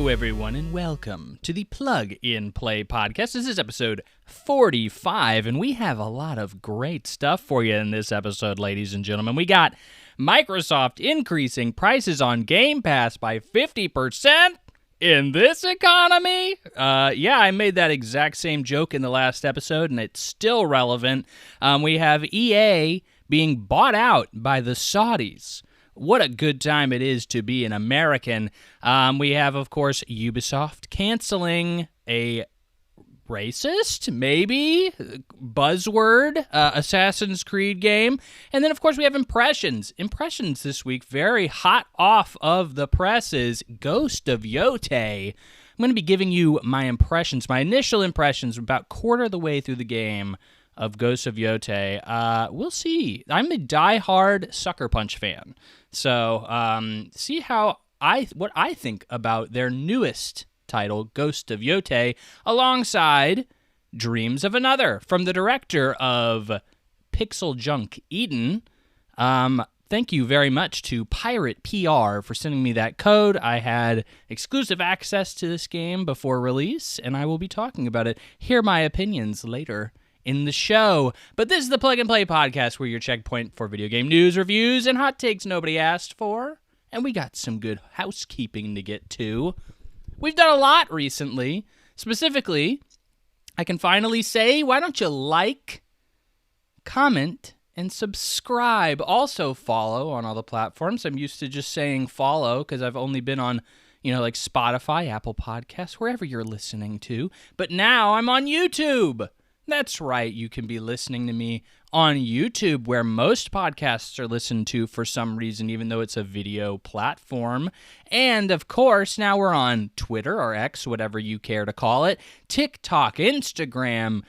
Hello, everyone, and welcome to the Plug in Play podcast. This is episode 45, and we have a lot of great stuff for you in this episode, ladies and gentlemen. We got Microsoft increasing prices on Game Pass by 50% in this economy. I made that exact same joke in the last episode, and it's still relevant. We have EA being bought out by the Saudis. What a good time it is to be an American. We have, of course, Ubisoft canceling a racist, maybe, buzzword, Assassin's Creed game. And then, of course, we have Impressions. Impressions this week, very hot off of the presses. Ghost of Yotei. I'm going to be giving you my impressions, my initial impressions, about quarter of the way through the game of Ghost of Yotei. We'll see. I'm a diehard Sucker Punch fan. So, see what I think about their newest title, Ghost of Yotei, alongside Dreams of Anther, from the director of Pixel Junk Eden. Thank you very much to Pirate PR for sending me that code. I had exclusive access to this game before release, and I will be talking about it. Hear my opinions later in the show. But this is the Plug and Play podcast, where your checkpoint for video game news, reviews, and hot takes nobody asked for. And we got some good housekeeping to get to. We've done a lot recently. Specifically, I can finally say, why don't you like, comment, and subscribe? Also follow on all the platforms. I'm used to just saying follow because I've only been on, like Spotify, Apple Podcasts, wherever you're listening to. But now I'm on YouTube. That's right, you can be listening to me on YouTube, where most podcasts are listened to for some reason, even though it's a video platform. And, of course, now we're on Twitter or X, whatever you care to call it, TikTok, Instagram.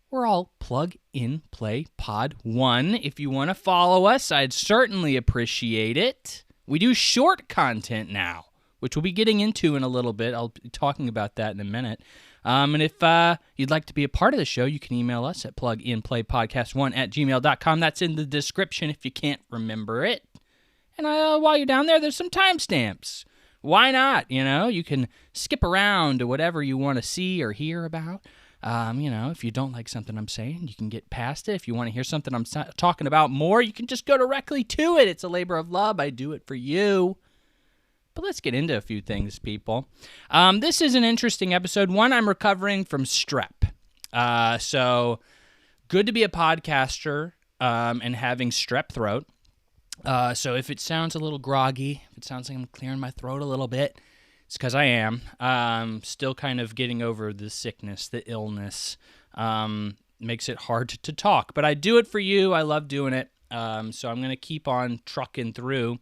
We're all Plug in Play Pod 1. If you want to follow us, I'd certainly appreciate it. We do short content now, which we'll be getting into in a little bit. I'll be talking about that in a minute. And if you'd like to be a part of the show, you can email us at pluginplaypodcast1@gmail.com. That's in the description if you can't remember it. And while you're down there, there's some timestamps. Why not? You can skip around to whatever you want to see or hear about. If you don't like something I'm saying, you can get past it. If you want to hear something I'm talking about more, you can just go directly to it. It's a labor of love. I do it for you. But let's get into a few things, people. This is an interesting episode. One, I'm recovering from strep. So good to be a podcaster and having strep throat. So if it sounds a little groggy, if it sounds like I'm clearing my throat a little bit, it's because I am. Still kind of getting over the sickness, the illness. Makes it hard to talk. But I do it for you. I love doing it. So I'm going to keep on trucking through.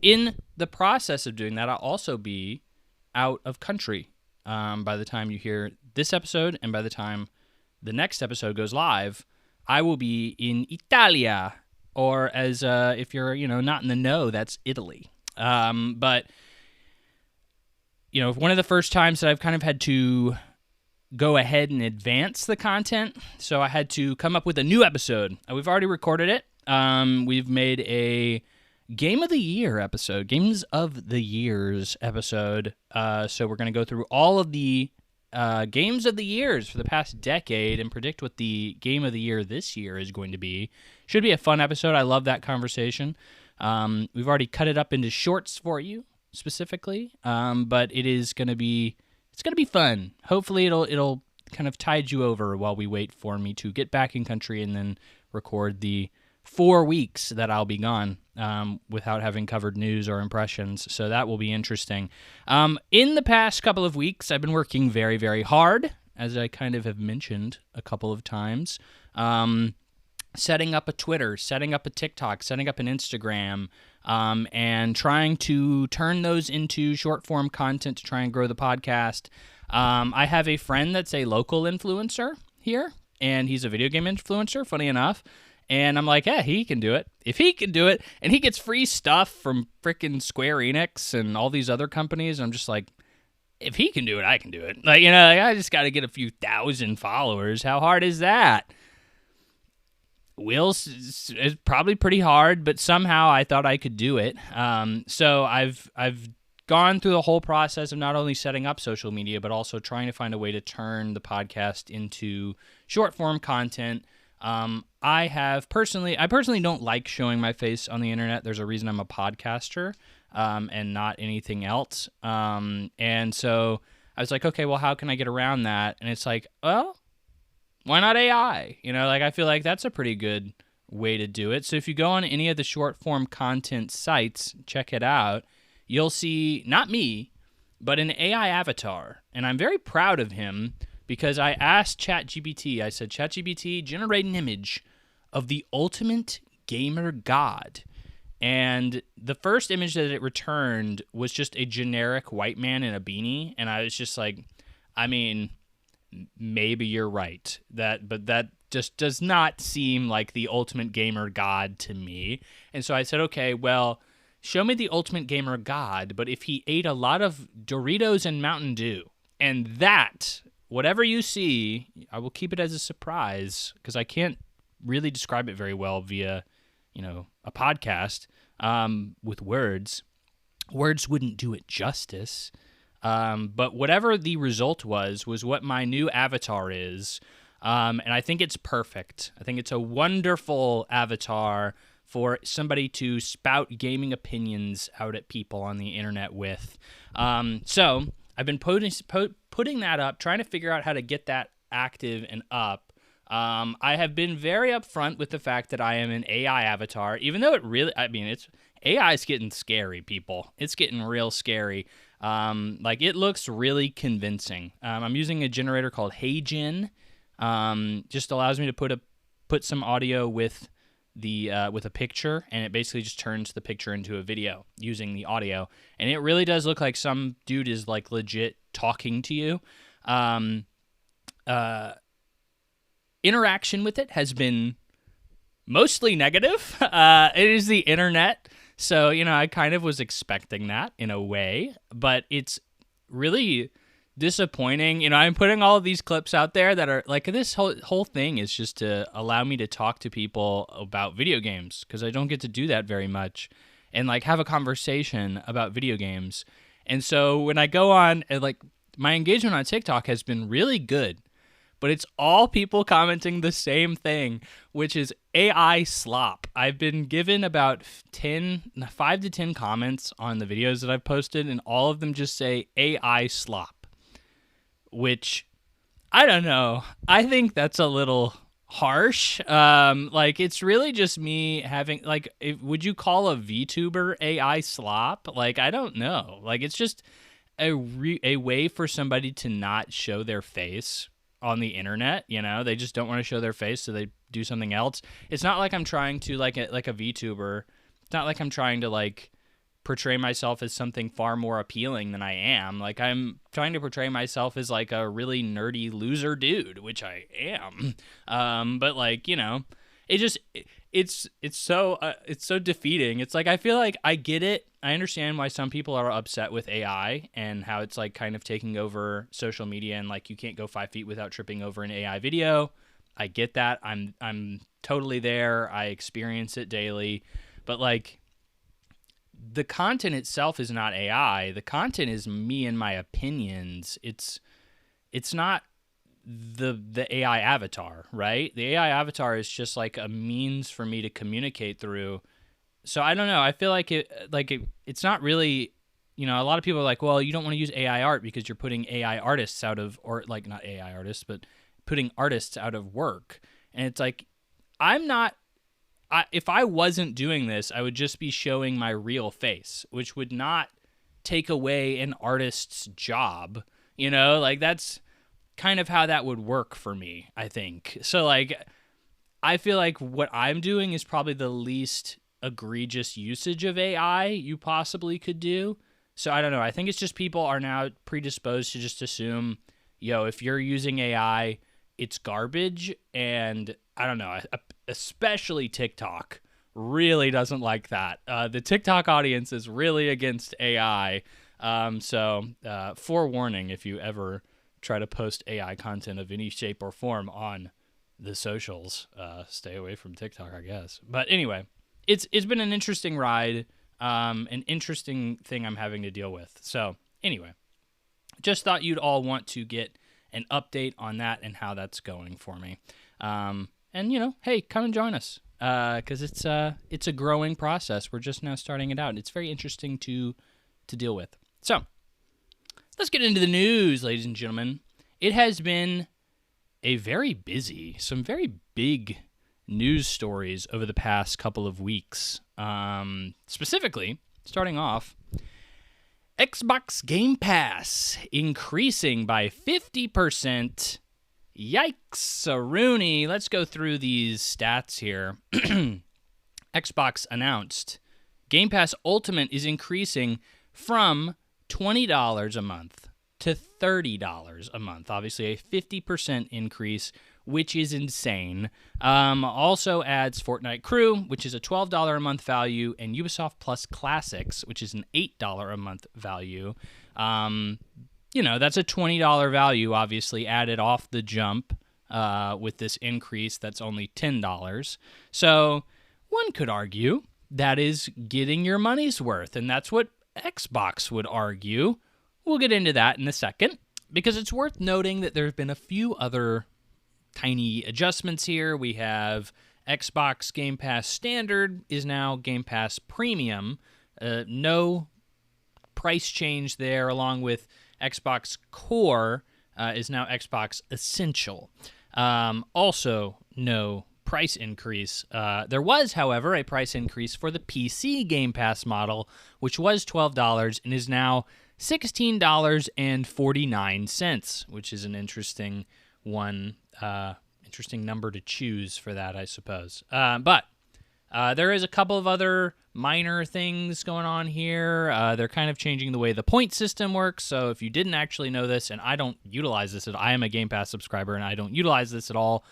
In the process of doing that, I'll also be out of country by the time you hear this episode, and by the time the next episode goes live, I will be in Italia, or as if you're not in the know, that's Italy. But one of the first times that I've kind of had to go ahead and advance the content, so I had to come up with a new episode. We've already recorded it. We've made a Game of the Year episode, Games of the Years episode. So we're going to go through all of the Games of the Years for the past decade and predict what the Game of the Year this year is going to be. Should be a fun episode. I love that conversation. We've already cut it up into shorts for you, specifically, but it's going to be fun. Hopefully it'll kind of tide you over while we wait for me to get back in country and then record the 4 weeks that I'll be gone without having covered news or impressions, so that will be interesting. In the past couple of weeks, I've been working very, very hard, as I kind of have mentioned a couple of times, setting up a Twitter, setting up a TikTok, setting up an Instagram, and trying to turn those into short-form content to try and grow the podcast. I have a friend that's a local influencer here, and he's a video game influencer, funny enough. And I'm like, yeah, he can do it. If he can do it, and he gets free stuff from frickin' Square Enix and all these other companies, I'm just like, if he can do it, I can do it. I just got to get a few thousand followers. How hard is that? It's probably pretty hard, but somehow I thought I could do it. So I've gone through the whole process of not only setting up social media, but also trying to find a way to turn the podcast into short form content. I personally don't like showing my face on the internet. There's a reason I'm a podcaster, and not anything else. And so I was like, okay, well, how can I get around that? And it's like, well, why not AI? I feel like that's a pretty good way to do it. So if you go on any of the short form content sites, check it out, you'll see not me, but an AI avatar. And I'm very proud of him because I asked ChatGPT, I said, ChatGPT, generate an image of the ultimate gamer god. And the first image that it returned was just a generic white man in a beanie. And I was just like, I mean, maybe you're right. But that just does not seem like the ultimate gamer god to me. And so I said, okay, well, show me the ultimate gamer god, but if he ate a lot of Doritos and Mountain Dew, and that, whatever you see, I will keep it as a surprise because I can't really describe it very well via, a podcast with words. Words wouldn't do it justice. But whatever the result was what my new avatar is. And I think it's perfect. I think it's a wonderful avatar for somebody to spout gaming opinions out at people on the internet with. So I've been putting that up, trying to figure out how to get that active and up. I have been very upfront with the fact that I am an AI avatar, even though AI is getting scary, people. It's getting real scary. It looks really convincing. I'm using a generator called HeyGen. Just allows me to put some audio with a picture, and it basically just turns the picture into a video using the audio. And it really does look like some dude is like legit talking to you. Interaction with it has been mostly negative. It is the internet. So, I kind of was expecting that in a way, but it's really disappointing. I'm putting all of these clips out there that are like, this whole thing is just to allow me to talk to people about video games, because I don't get to do that very much, and have a conversation about video games. And so when I go on, my engagement on TikTok has been really good, but it's all people commenting the same thing, which is AI slop. I've been given about 5 to 10 comments on the videos that I've posted, and all of them just say AI slop, which, I don't know. I think that's a little harsh. It's really just me having, would you call a VTuber AI slop? I don't know. It's just a way for somebody to not show their face on the internet. They just don't want to show their face, so they do something else. It's not like I'm trying to, like a VTuber, it's not like I'm trying to portray myself as something far more appealing than I am. I'm trying to portray myself as a really nerdy loser dude, which I am. But it's so defeating. It's I feel like I get it. I understand why some people are upset with AI and how it's kind of taking over social media, and you can't go 5 feet without tripping over an AI video. I get that. I'm totally there. I experience it daily. But the content itself is not AI. The content is me and my opinions. It's not the AI avatar, right? The AI avatar is just a means for me to communicate through. So I don't know. I feel like it's not really, a lot of people are like, well, you don't want to use AI art because you're putting AI artists out of, or not AI artists, but putting artists out of work. And it's if I wasn't doing this, I would just be showing my real face, which would not take away an artist's job. That's kind of how that would work for me, I think. So I feel like what I'm doing is probably the least egregious usage of AI you possibly could do. So I don't know. I think it's just people are now predisposed to just assume, if you're using AI, it's garbage. And I don't know, especially TikTok really doesn't like that. The TikTok audience is really against AI. So forewarning, if you ever try to post AI content of any shape or form on the socials, stay away from TikTok, I guess. But anyway, it's been an interesting ride. an interesting thing I'm having to deal with. So anyway, just thought you'd all want to get an update on that and how that's going for me. And, hey, come and join us because it's a growing process. We're just now starting it out. It's very interesting to deal with. So let's get into the news, ladies and gentlemen. It has been some very big news stories over the past couple of weeks. Specifically, starting off, Xbox Game Pass increasing by 50%. Yikes, Rooney. Let's go through these stats here. Xbox announced Game Pass Ultimate is increasing from $20 a month to $30 a month. Obviously, a 50% increase, which is insane. Also adds Fortnite Crew, which is a $12 a month value, and Ubisoft Plus Classics, which is an $8 a month value. That's a $20 value, obviously, added off the jump with this increase that's only $10. So one could argue that is getting your money's worth, and that's what Xbox would argue. We'll get into that in a second, because it's worth noting that there have been a few other tiny adjustments here. We have Xbox Game Pass Standard is now Game Pass Premium. No price change there, along with Xbox Core is now Xbox Essential. Also, no price increase. There was, however, a price increase for the PC Game Pass model, which was $12 and is now $16.49, which is an interesting one. Interesting number to choose for that, I suppose. But there is a couple of other minor things going on here. They're kind of changing the way the point system works. So if you didn't actually know this, and I don't utilize this I am a Game Pass subscriber, and I don't utilize this at all.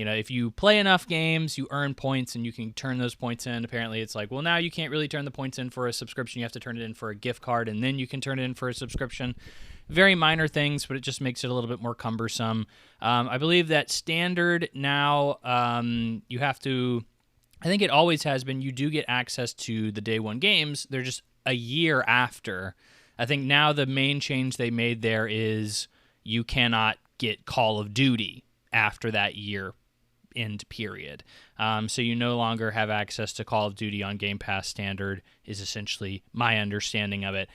If you play enough games, you earn points, and you can turn those points in. Apparently, it's like, well, now you can't really turn the points in for a subscription. You have to turn it in for a gift card, and then you can turn it in for a subscription. Very minor things, but it just makes it a little bit more cumbersome. I believe that standard now, you have to, I think it always has been, you do get access to the day one games. They're just a year after. I think now the main change they made there is you cannot get Call of Duty after that year end period. So you no longer have access to Call of Duty on Game Pass Standard is essentially my understanding of it.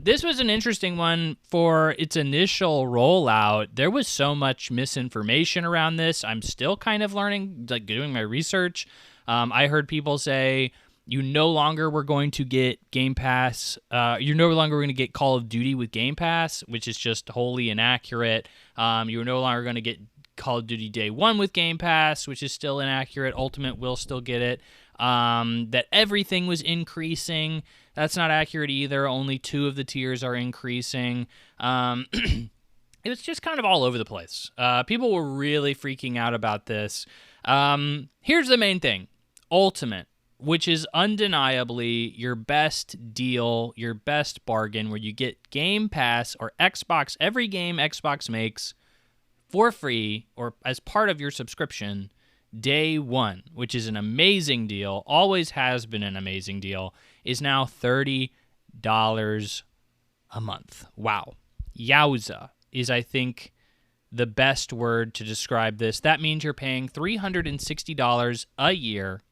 This was an interesting one for its initial rollout. There was so much misinformation around this. I'm still kind of learning, like doing my research. I heard people say you no longer were going to get Game Pass. You're no longer going to get Call of Duty with Game Pass, which is just wholly inaccurate. You're no longer going to get Call of Duty Day 1 with Game Pass, which is still inaccurate. Ultimate will still get it. That everything was increasing. That's not accurate either. Only 2 of the tiers are increasing. It was just kind of all over the place. People were really freaking out about this. Here's the main thing. Ultimate, which is undeniably your best deal, your best bargain, where you get Game Pass or Xbox, every game Xbox makes, for free or as part of your subscription day one, which is an amazing deal, always has been an amazing deal, is now $30 a month. Wow. Yowza is, I think, the best word to describe this. That means you're paying $360 a year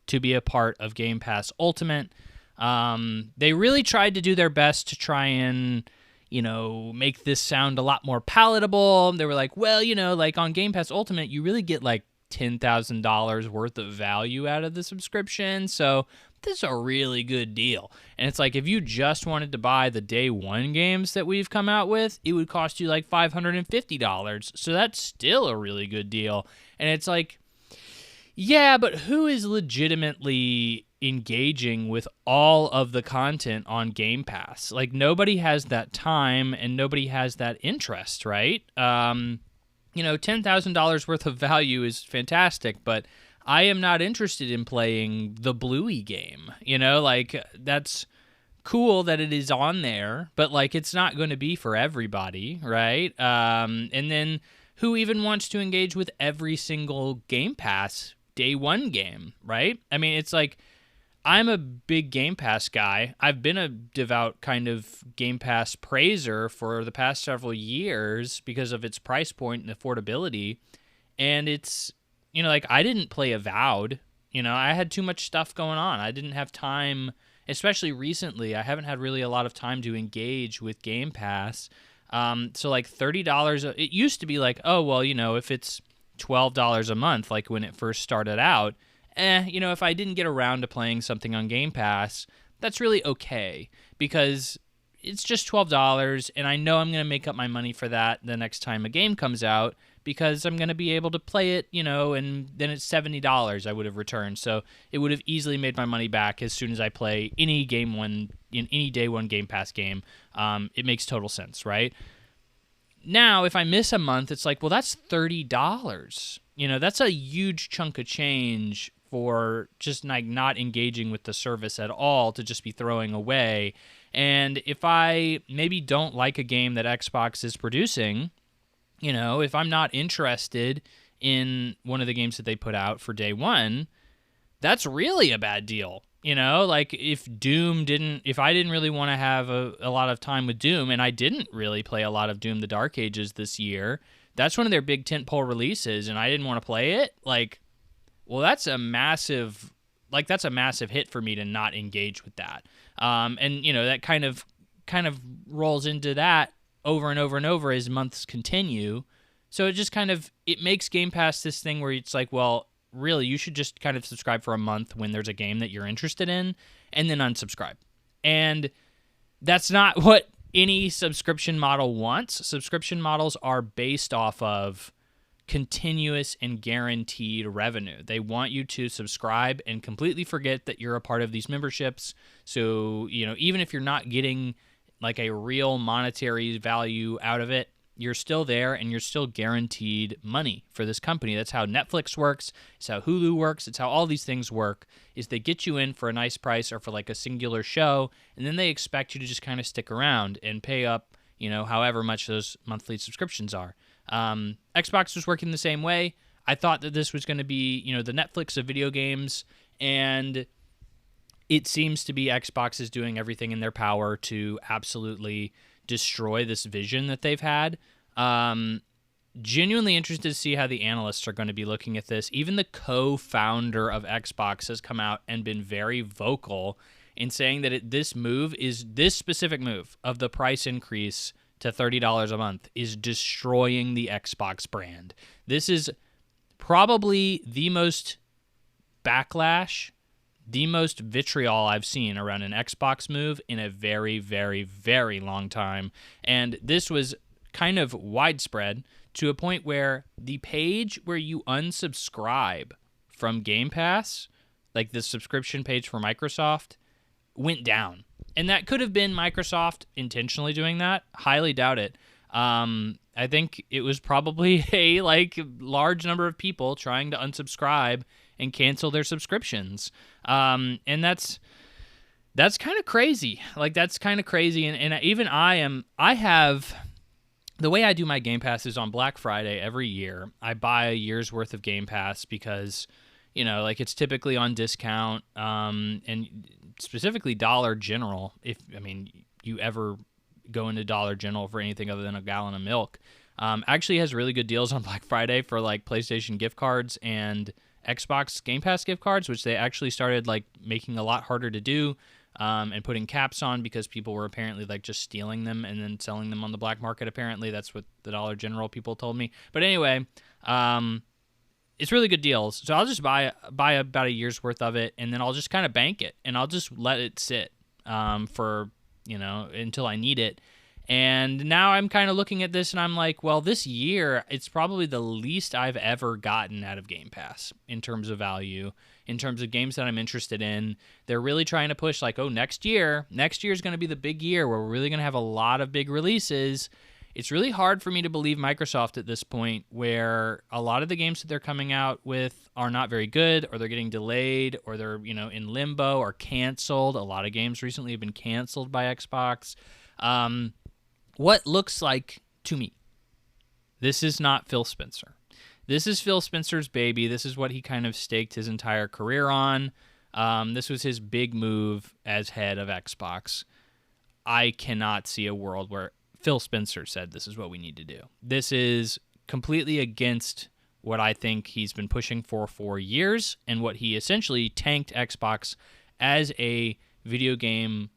to be a part of Game Pass Ultimate. They really tried to do their best to try and make this sound a lot more palatable. They were like, well, like on Game Pass Ultimate, you really get like $10,000 worth of value out of the subscription. So this is a really good deal. And it's like, if you just wanted to buy the day one games that we've come out with, it would cost you like $550. So that's still a really good deal. And it's like, yeah, but who is legitimately engaging with all of the content on Game Pass? Like, nobody has that time and nobody has that interest, right? $10,000 worth of value is fantastic, but I am not interested in playing the Bluey game. That's cool that it is on there, but like, it's not going to be for everybody, right? And then who even wants to engage with every single Game Pass day one game, right? I mean, it's like, I'm a big Game Pass guy. I've been a devout kind of Game Pass praiser for the past several years because of its price point and affordability. And it's, like I didn't play Avowed. I had too much stuff going on. I didn't have time, especially recently. I haven't had really a lot of time to engage with Game Pass. So like $30, it used to be like, oh, well, if it's $12 a month, like when it first started out, if I didn't get around to playing something on Game Pass, that's really okay because it's just $12 and I know I'm going to make up my money for that the next time a game comes out because I'm going to be able to play it, and then it's $70 I would have returned. So it would have easily made my money back as soon as I play any any day one Game Pass game. It makes total sense, right? Now, if I miss a month, it's like, well, that's $30. That's a huge chunk of change for just like not engaging with the service at all to just be throwing away. And if I maybe don't like a game that Xbox is producing, if I'm not interested in one of the games that they put out for day one, that's really a bad deal. Like if I didn't really want to have a lot of time with Doom, and I didn't really play a lot of Doom the Dark Ages this year, that's one of their big tentpole releases, and I didn't want to play it, like, well, that's a massive hit for me to not engage with that. And that kind of rolls into that over and over and over as months continue. So it just it makes Game Pass this thing where it's like, well, really, you should just kind of subscribe for a month when there's a game that you're interested in and then unsubscribe. And that's not what any subscription model wants. Subscription models are based off of continuous and guaranteed revenue. They want you to subscribe and completely forget that you're a part of these memberships. So, even if you're not getting like a real monetary value out of it, you're still there and you're still guaranteed money for this company. That's how Netflix works. It's how Hulu works. It's how all these things work, is they get you in for a nice price or for like a singular show, and then they expect you to just kind of stick around and pay up, however much those monthly subscriptions are. Xbox was working the same way. I thought that this was going to be, the Netflix of video games, and it seems to be Xbox is doing everything in their power to absolutely destroy this vision that they've had. Genuinely interested to see how the analysts are going to be looking at this. Even the co-founder of Xbox has come out and been very vocal in saying that this specific move of the price increase to $30 a month is destroying the Xbox brand. This is probably the most backlash, the most vitriol I've seen around an Xbox move in a very, very, very long time. And this was kind of widespread to a point where the page where you unsubscribe from Game Pass, like the subscription page for Microsoft, went down. And that could have been Microsoft intentionally doing that. Highly doubt it. I think it was probably a large number of people trying to unsubscribe and cancel their subscriptions. And that's kind of crazy. That's kind of crazy. And even I have, the way I do my Game Pass is on Black Friday every year. I buy a year's worth of Game Pass because, it's typically on discount, and specifically Dollar General. If you ever go into Dollar General for anything other than a gallon of milk, actually has really good deals on Black Friday for PlayStation gift cards and Xbox Game Pass gift cards, which they actually started making a lot harder to do, and putting caps on because people were apparently just stealing them and then selling them on the black market. Apparently, that's what the Dollar General people told me. But anyway, it's really good deals. So I'll just buy about a year's worth of it, and then I'll just kind of bank it, and I'll just let it sit for until I need it. And now I'm kind of looking at this and I'm like, well, this year, it's probably the least I've ever gotten out of Game Pass in terms of value, in terms of games that I'm interested in. They're really trying to push next year is going to be the big year where we're really going to have a lot of big releases. It's really hard for me to believe Microsoft at this point, where a lot of the games that they're coming out with are not very good, or they're getting delayed, or they're, in limbo or canceled. A lot of games recently have been canceled by Xbox. What looks like to me, this is not Phil Spencer. This is Phil Spencer's baby. This is what he kind of staked his entire career on. This was his big move as head of Xbox. I cannot see a world where Phil Spencer said this is what we need to do. This is completely against what I think he's been pushing for years, and what he essentially tanked Xbox as a video game,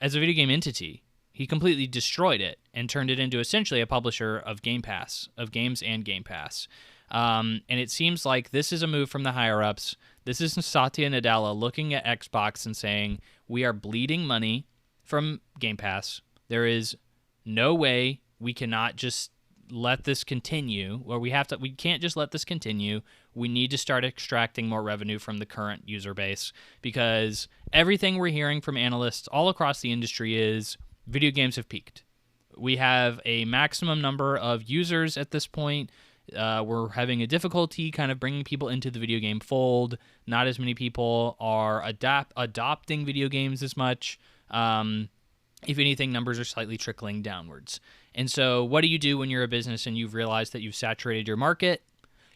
as a video game entity. He completely destroyed it and turned it into essentially a publisher of Game Pass, of games and Game Pass. And it seems like this is a move from the higher-ups. This is Satya Nadella looking at Xbox and saying, we are bleeding money from Game Pass. There is no way we cannot just let this continue, or we can't just let this continue. We need to start extracting more revenue from the current user base, because everything we're hearing from analysts all across the industry is video games have peaked. We have a maximum number of users at this point. We're having a difficulty kind of bringing people into the video game fold. Not as many people are adopting video games as much. If anything, numbers are slightly trickling downwards. And so what do you do when you're a business and you've realized that you've saturated your market?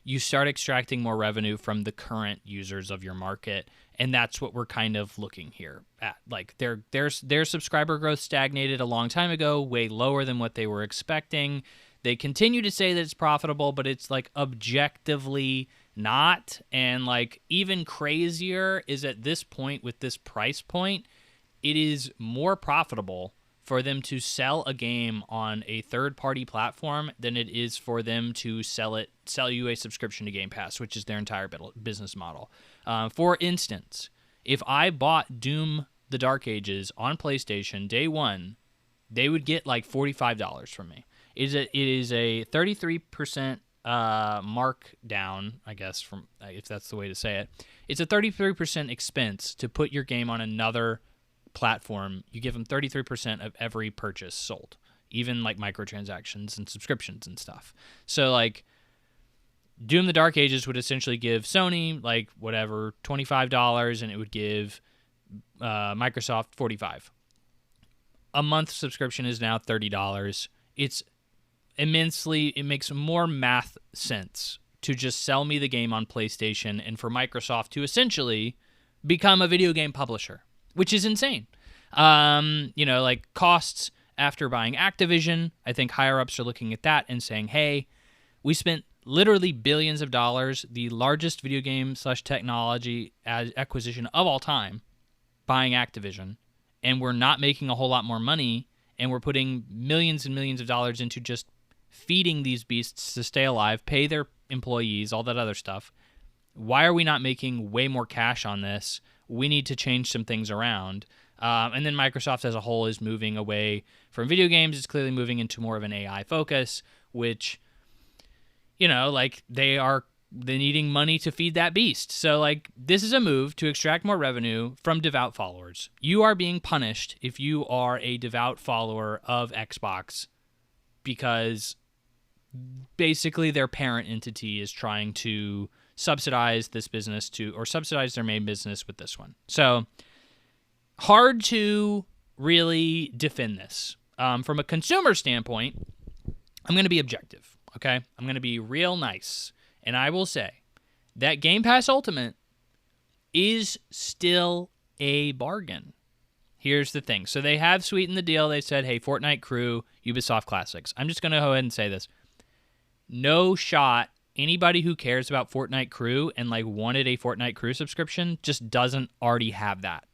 You start extracting more revenue from the current users of your market, and that's what we're kind of looking here at. Like their subscriber growth stagnated a long time ago, way lower than what they were expecting. They continue to say that it's profitable, but it's like objectively not. And like even crazier is at this point, with this price point, it is more profitable for them to sell a game on a third-party platform than it is for them to sell you a subscription to Game Pass, which is their entire business model. For instance, if I bought Doom: The Dark Ages on PlayStation day one, they would get like $45 from me. It is a 33% markdown, I guess, from if that's the way to say it. It's a 33% expense to put your game on another platform. You give them 33% of every purchase sold, even like microtransactions and subscriptions and stuff. So like Doom: The Dark Ages would essentially give Sony like whatever $25, and it would give Microsoft $45. A month subscription is now $30. It makes more math sense to just sell me the game on PlayStation and for Microsoft to essentially become a video game publisher, which is insane. Like costs after buying Activision, I think higher-ups are looking at that and saying, hey, we spent literally billions of dollars, the largest video game / technology acquisition of all time, buying Activision, and we're not making a whole lot more money, and we're putting millions and millions of dollars into just feeding these beasts to stay alive, pay their employees, all that other stuff. Why are we not making way more cash on this? We need to change some things around. And then Microsoft as a whole is moving away from video games. It's clearly moving into more of an AI focus, which, they're needing money to feed that beast. So, like, this is a move to extract more revenue from devout followers. You are being punished if you are a devout follower of Xbox, because basically their parent entity is trying to subsidize this business or subsidize their main business with this one. So hard to really defend this. From a consumer standpoint, I'm going to be objective, okay? I'm going to be real nice, and I will say that Game Pass Ultimate is still a bargain. Here's the thing. So they have sweetened the deal. They said, hey, Fortnite Crew, Ubisoft Classics. I'm just going to go ahead and say this. No shot. Anybody who cares about Fortnite Crew and like wanted a Fortnite Crew subscription just doesn't already have that.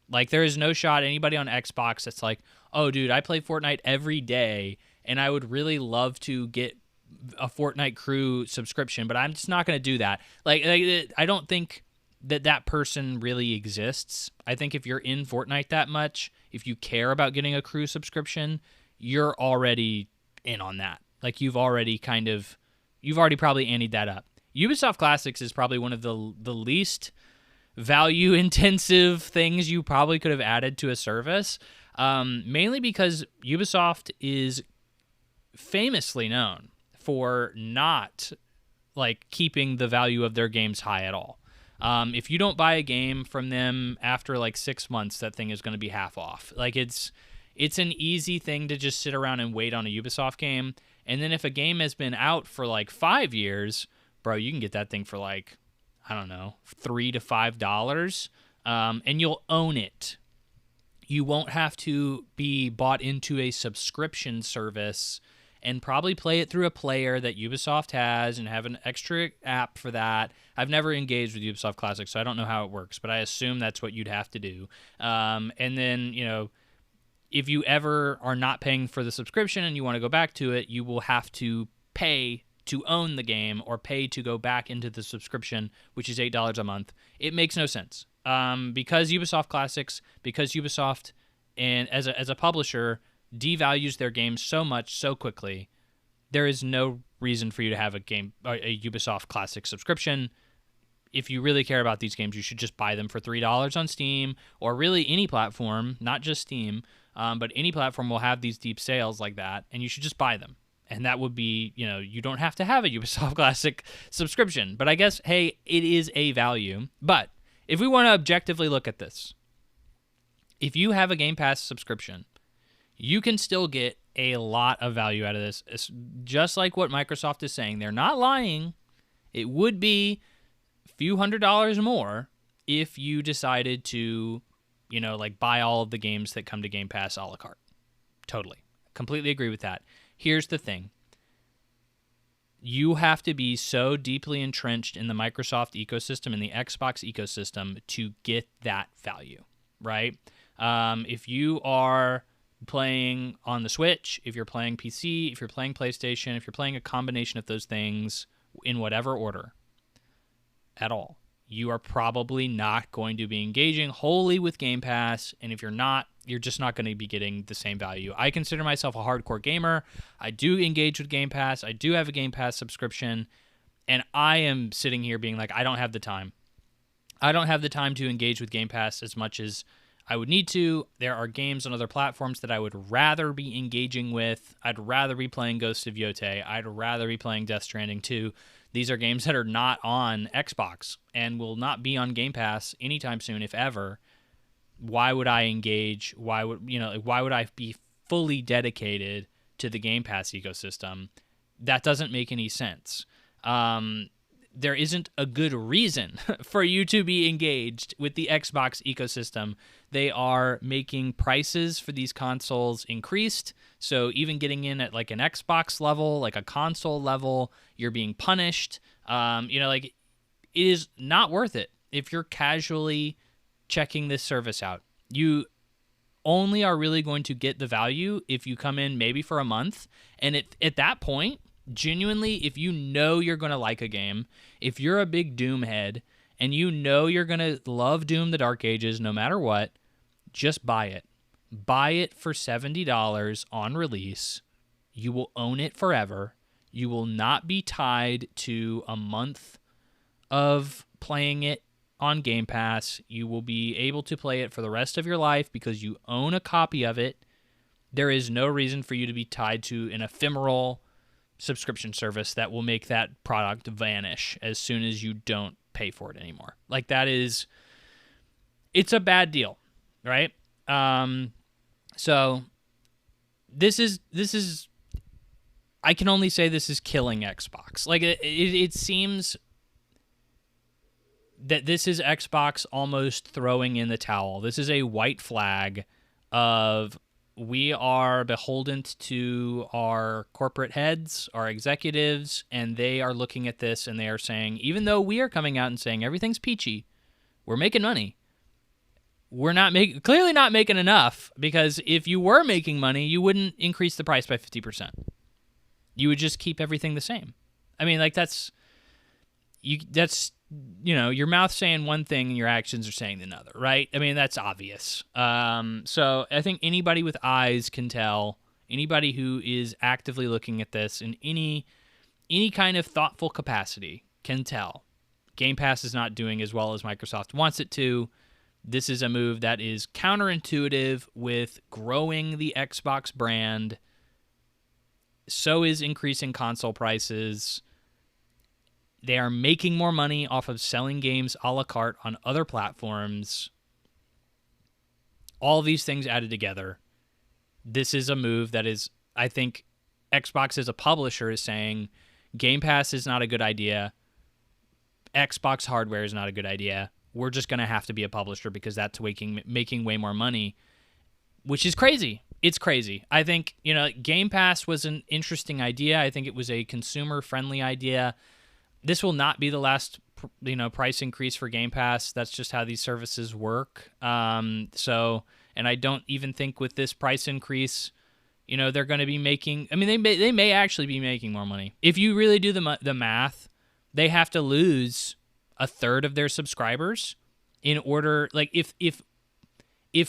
Like, there is no shot anybody on Xbox that's like, oh, dude, I play Fortnite every day, and I would really love to get a Fortnite Crew subscription, but I'm just not going to do that. Like, I don't think that person really exists. I think if you're in Fortnite that much, if you care about getting a Crew subscription, you're already in on that. Like, you've already probably anteed that up. Ubisoft Classics is probably one of the least value-intensive things you probably could have added to a service, mainly because Ubisoft is famously known for not like keeping the value of their games high at all. If you don't buy a game from them after like 6 months, that thing is going to be half off. Like, it's an easy thing to just sit around and wait on a Ubisoft game. And then if a game has been out for like 5 years, bro, you can get that thing for like I don't know, $3 to $5, and you'll own it. You won't have to be bought into a subscription service and probably play it through a player that Ubisoft has and have an extra app for that. I've never engaged with Ubisoft Classic, so I don't know how it works, but I assume that's what you'd have to do. And then, if you ever are not paying for the subscription and you want to go back to it, you will have to pay to own the game or pay to go back into the subscription, which is $8 a month. It makes no sense. Because Ubisoft Classics, because Ubisoft and as a publisher devalues their games so much so quickly, there is no reason for you to have a Ubisoft Classic subscription. If you really care about these games, you should just buy them for $3 on Steam, or really any platform, not just Steam, but any platform will have these deep sales like that, and you should just buy them. And that would be, you don't have to have a Ubisoft Classic subscription. But I guess, hey, it is a value. But if we want to objectively look at this, if you have a Game Pass subscription, you can still get a lot of value out of this. It's just like what Microsoft is saying. They're not lying. It would be a few $100s more if you decided to, buy all of the games that come to Game Pass a la carte. Totally. Completely agree with that. Here's the thing. You have to be so deeply entrenched in the Microsoft ecosystem and the Xbox ecosystem to get that value, right? If you are playing on the Switch, if you're playing PC, if you're playing PlayStation, if you're playing a combination of those things in whatever order at all, you are probably not going to be engaging wholly with Game Pass, and if you're not, you're just not going to be getting the same value. I consider myself a hardcore gamer. I do engage with Game Pass. I do have a Game Pass subscription, and I am sitting here being like, I don't have the time. I don't have the time to engage with Game Pass as much as I would need to. There are games on other platforms that I would rather be engaging with. I'd rather be playing Ghost of Yotei. I'd rather be playing Death Stranding 2. These are games that are not on Xbox and will not be on Game Pass anytime soon, if ever. Why would I engage? Why would I be fully dedicated to the Game Pass ecosystem? That doesn't make any sense. There isn't a good reason for you to be engaged with the Xbox ecosystem. They are making prices for these consoles increased. So even getting in at like an Xbox level, like a console level, you're being punished. It is not worth it if you're casually checking this service out. You only are really going to get the value if you come in maybe for a month. And at that point, genuinely, if you know you're going to like a game, if you're a big Doom head and you know you're going to love Doom the Dark Ages no matter what, just buy it. Buy it for $70 on release. You will own it forever. You will not be tied to a month of playing it on Game Pass. You will be able to play it for the rest of your life because you own a copy of it. There is no reason for you to be tied to an ephemeral subscription service that will make that product vanish as soon as you don't pay for it anymore. Like it's a bad deal, right? So this is I can only say this is killing Xbox. Like it seems that this is Xbox almost throwing in the towel. This is a white flag of we are beholden to our corporate heads, our executives, and they are looking at this and they are saying, even though we are coming out and saying everything's peachy, we're making money. We're clearly not making enough, because if you were making money, you wouldn't increase the price by 50%. You would just keep everything the same. I mean, like that's your mouth saying one thing and your actions are saying another, right? I mean, that's obvious. So I think anybody with eyes can tell, anybody who is actively looking at this in any kind of thoughtful capacity can tell. Game Pass is not doing as well as Microsoft wants it to. This is a move that is counterintuitive with growing the Xbox brand. So is increasing console prices. They are making more money off of selling games a la carte on other platforms. All these things added together. This is a move that is, I think, Xbox as a publisher is saying, Game Pass is not a good idea. Xbox hardware is not a good idea. We're just going to have to be a publisher because that's making way more money, which is crazy. It's crazy. I think, Game Pass was an interesting idea. I think it was a consumer-friendly idea. This will not be the last, price increase for Game Pass. That's just how these services work. And I don't even think with this price increase, they're going to be making. I mean, they may actually be making more money. If you really do the math, they have to lose a third of their subscribers in order. Like if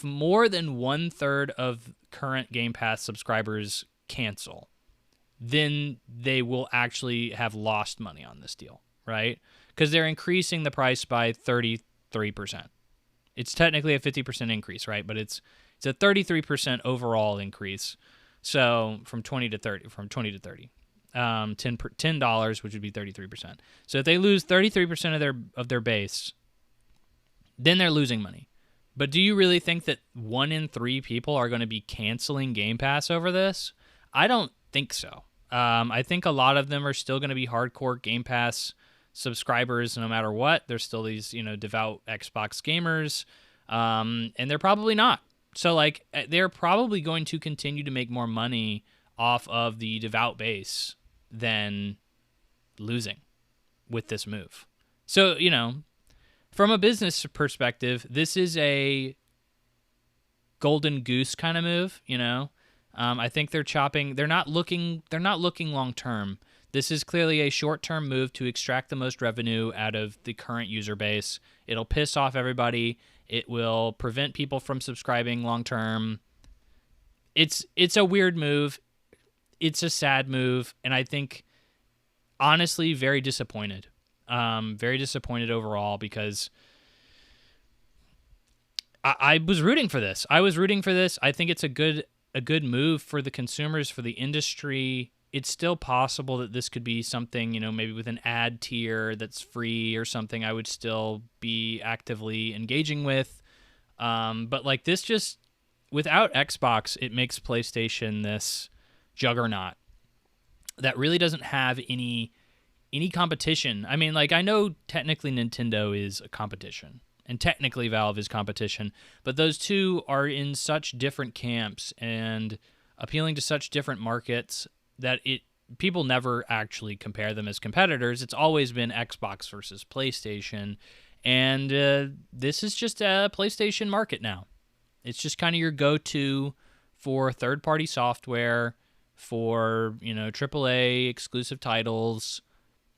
more than 1/3 of current Game Pass subscribers cancel, then they will actually have lost money on this deal, right? Because they're increasing the price by 33%. It's technically a 50% increase, right? But it's a 33% overall increase. So from 20 to 30, $10, which would be 33%. So if they lose 33% of their base, then they're losing money. But do you really think that 1 in 3 people are going to be canceling Game Pass over this? I don't think so. I think a lot of them are still going to be hardcore Game Pass subscribers no matter what. They're still these, devout Xbox gamers, and they're probably not. So, they're probably going to continue to make more money off of the devout base than losing with this move. So, from a business perspective, this is a golden goose kind of move, I think they're not looking long term. This is clearly a short-term move to extract the most revenue out of the current user base. It'll piss off everybody. It will prevent people from subscribing long term. It's a weird move. It's a sad move, and I think honestly very disappointed. Very disappointed overall because I was rooting for this. I think it's a good move for the consumers, for the industry. It's still possible that this could be something, maybe with an ad tier that's free or something I would still be actively engaging with. But this just, without Xbox, it makes PlayStation this juggernaut that really doesn't have any competition. I mean, I know technically Nintendo is a competition and technically Valve is competition, but those two are in such different camps and appealing to such different markets that people never actually compare them as competitors. It's always been Xbox versus PlayStation, and this is just a PlayStation market now. It's just kind of your go-to for third-party software, for AAA exclusive titles.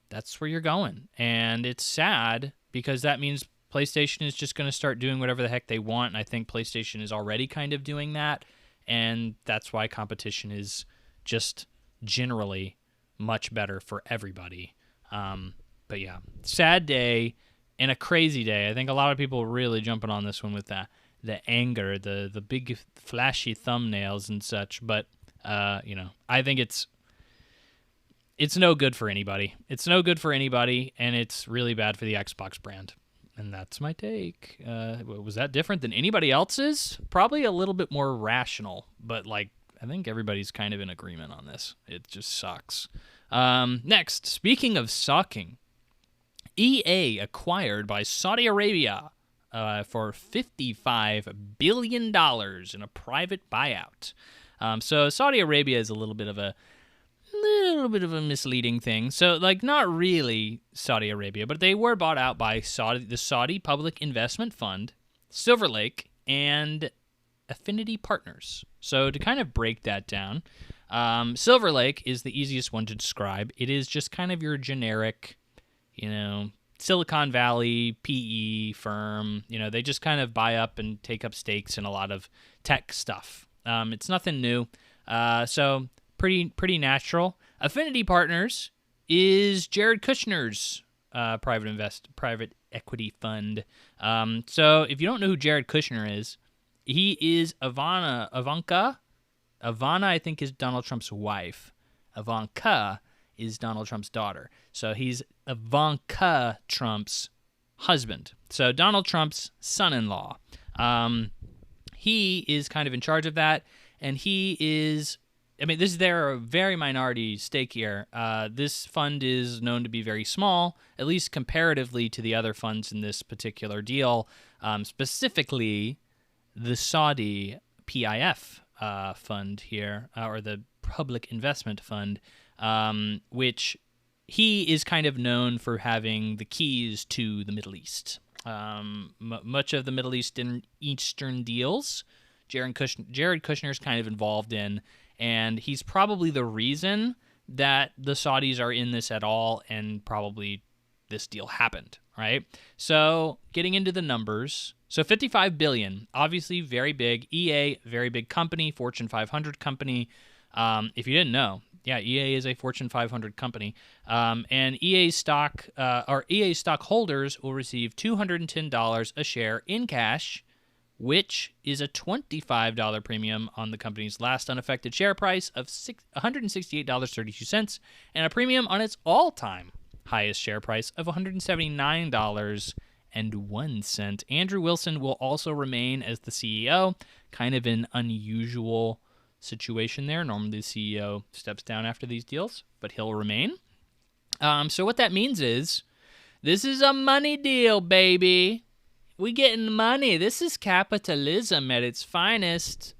That's where you're going, and it's sad because that means PlayStation is just going to start doing whatever the heck they want, and I think PlayStation is already kind of doing that, and that's why competition is just generally much better for everybody. But yeah, sad day and a crazy day. I think a lot of people are really jumping on this one with the anger, the big flashy thumbnails and such. But I think it's no good for anybody. It's no good for anybody, and it's really bad for the Xbox brand. And that's my take. Was that different than anybody else's? Probably a little bit more rational, but I think everybody's kind of in agreement on this. It just sucks. Next, speaking of sucking, EA acquired by Saudi Arabia for $55 billion in a private buyout. So Saudi Arabia is a little bit of a misleading thing. So not really Saudi Arabia, but they were bought out by the Saudi Public Investment Fund, Silver Lake, and Affinity Partners. So to kind of break that down, Silver Lake is the easiest one to describe. It is just kind of your generic, Silicon Valley PE firm. They just kind of buy up and take up stakes in a lot of tech stuff. It's nothing new. So pretty natural. Affinity Partners is Jared Kushner's private equity fund. So if you don't know who Jared Kushner is, he is Ivanka. Ivana, I think, is Donald Trump's wife. Ivanka is Donald Trump's daughter. So he's Ivanka Trump's husband. So Donald Trump's son-in-law. He is kind of in charge of that, and he is I mean, this is their very minority stake here. This fund is known to be very small, at least comparatively to the other funds in this particular deal, specifically the Saudi PIF fund here, or the Public Investment Fund, which he is kind of known for having the keys to the Middle East. Much of the Middle Eastern deals, Jared Kushner's kind of involved in, and he's probably the reason that the Saudis are in this at all, and probably this deal happened, right? So getting into the numbers, so $55 billion, obviously very big. EA, very big company, Fortune 500 company. If you didn't know, yeah, EA is a Fortune 500 company, and EA stockholders will receive $210 a share in cash, which is a $25 premium on the company's last unaffected share price of $168.32, and a premium on its all-time highest share price of $179.01. Andrew Wilson will also remain as the CEO, kind of an unusual situation there. Normally the CEO steps down after these deals, but he'll remain. So what that means is this is a money deal, baby. We getting money. This is capitalism at its finest.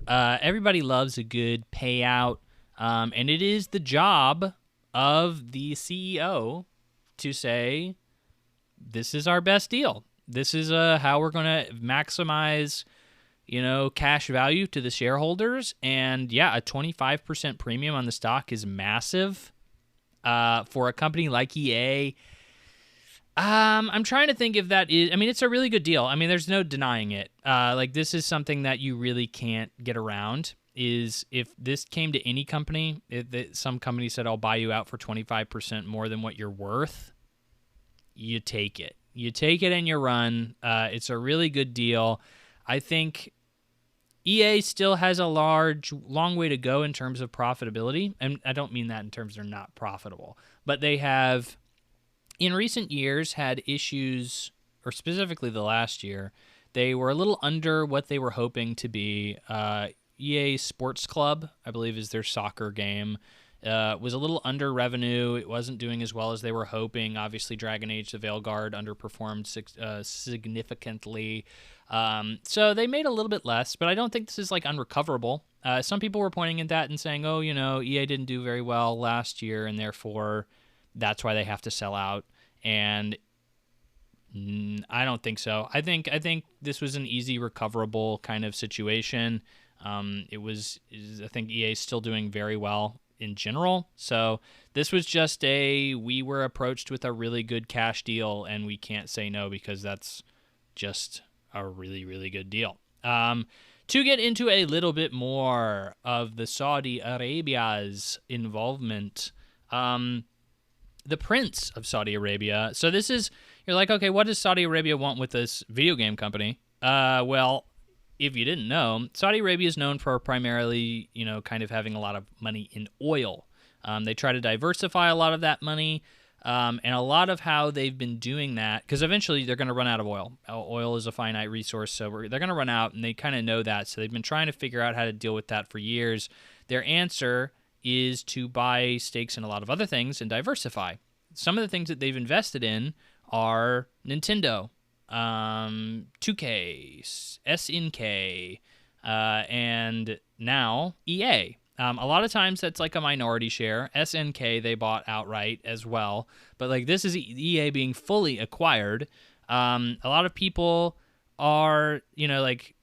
Everybody loves a good payout, and it is the job of the CEO to say, this is our best deal. This is how we're going to maximize, cash value to the shareholders. And yeah, a 25% premium on the stock is massive for a company like EA. I'm trying to think if that is, it's a really good deal. There's no denying it. This is something that you really can't get around, is if this came to any company, some company said, I'll buy you out for 25% more than what you're worth, you take it. You take it and you run. It's a really good deal. I think EA still has a long way to go in terms of profitability. And I don't mean that in terms they're not profitable, but they have, in recent years, had issues, or specifically the last year, they were a little under what they were hoping to be. EA Sports Club, I believe is their soccer game, was a little under revenue. It wasn't doing as well as they were hoping. Obviously, Dragon Age the Veilguard underperformed significantly. So they made a little bit less, but I don't think this is unrecoverable. Some people were pointing at that and saying, EA didn't do very well last year, and therefore that's why they have to sell out. And I don't think so. I think this was an easy recoverable kind of situation. I think EA is still doing very well in general. So this was just we were approached with a really good cash deal, and we can't say no because that's just a really, really good deal. To get into a little bit more of the Saudi Arabia's involvement, the Prince of Saudi Arabia. So this is, you're like, okay, what does Saudi Arabia want with this video game company? Well, if you didn't know, Saudi Arabia is known for primarily, kind of having a lot of money in oil. They try to diversify a lot of that money, and a lot of how they've been doing that, because eventually they're going to run out of oil. Oil is a finite resource, so they're going to run out, and they kind of know that. So they've been trying to figure out how to deal with that for years. Their answer is to buy stakes in a lot of other things and diversify. Some of the things that they've invested in are Nintendo, 2K, SNK, and now EA. A lot of times that's a minority share. SNK they bought outright as well, but this is EA being fully acquired. A lot of people are,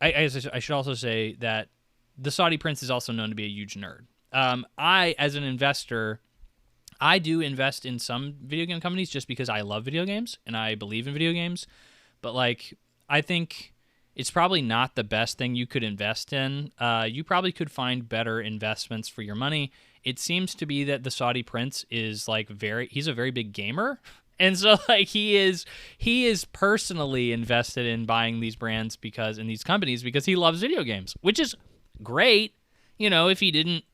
I should also say that the Saudi Prince is also known to be a huge nerd. I, as an investor, I do invest in some video game companies just because I love video games and I believe in video games. But I think it's probably not the best thing you could invest in. You probably could find better investments for your money. It seems to be that the Saudi Prince is he's a very big gamer. And so he is personally invested in buying these brands in these companies because he loves video games, which is great. If he didn't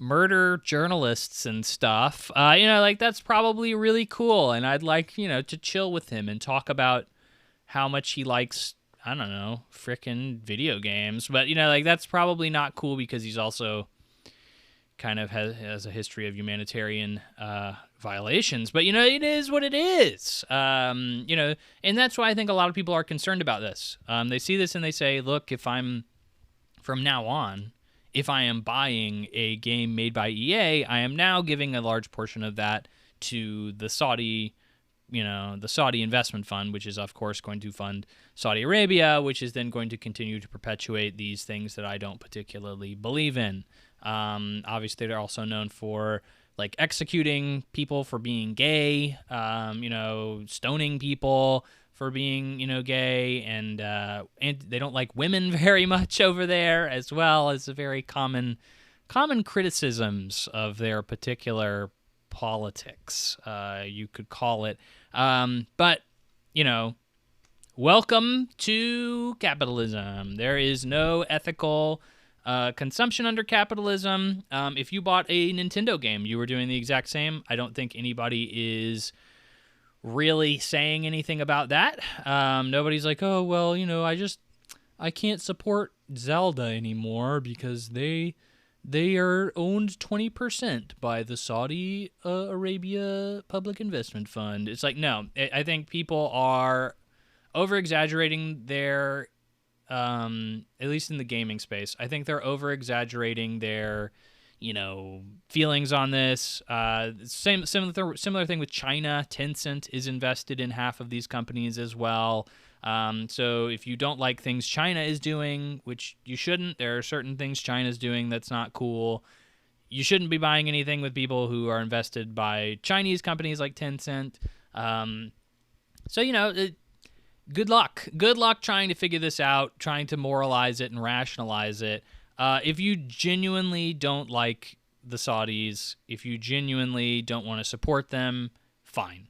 murder journalists and stuff, that's probably really cool. And I'd like, to chill with him and talk about how much he likes, I don't know, frickin' video games. But, that's probably not cool because he's also, kind of has a history of humanitarian violations. But, it is what it is. And that's why I think a lot of people are concerned about this. They see this and they say, look, from now on, if I am buying a game made by EA, I am now giving a large portion of that to the Saudi investment fund, which is, of course, going to fund Saudi Arabia, which is then going to continue to perpetuate these things that I don't particularly believe in. Obviously, they're also known for executing people for being gay, stoning people for being, gay, and they don't like women very much over there, as well as a very common criticisms of their particular politics, you could call it. But, welcome to capitalism. There is no ethical consumption under capitalism. If you bought a Nintendo game, you were doing the exact same. I don't think anybody is really saying anything about that. Nobody's like, oh, well, I can't support Zelda anymore because they are owned 20% by the Saudi Arabia Public Investment Fund. It's like, no, I think people are over-exaggerating their, at least in the gaming space, I think they're over-exaggerating their, feelings on this. Similar thing with China. Tencent is invested in half of these companies as well. So if you don't like things China is doing, which you shouldn't, there are certain things China's doing that's not cool. You shouldn't be buying anything with people who are invested by Chinese companies like Tencent. Good luck. Good luck trying to figure this out, trying to moralize it and rationalize it. If you genuinely don't like the Saudis, if you genuinely don't want to support them, fine.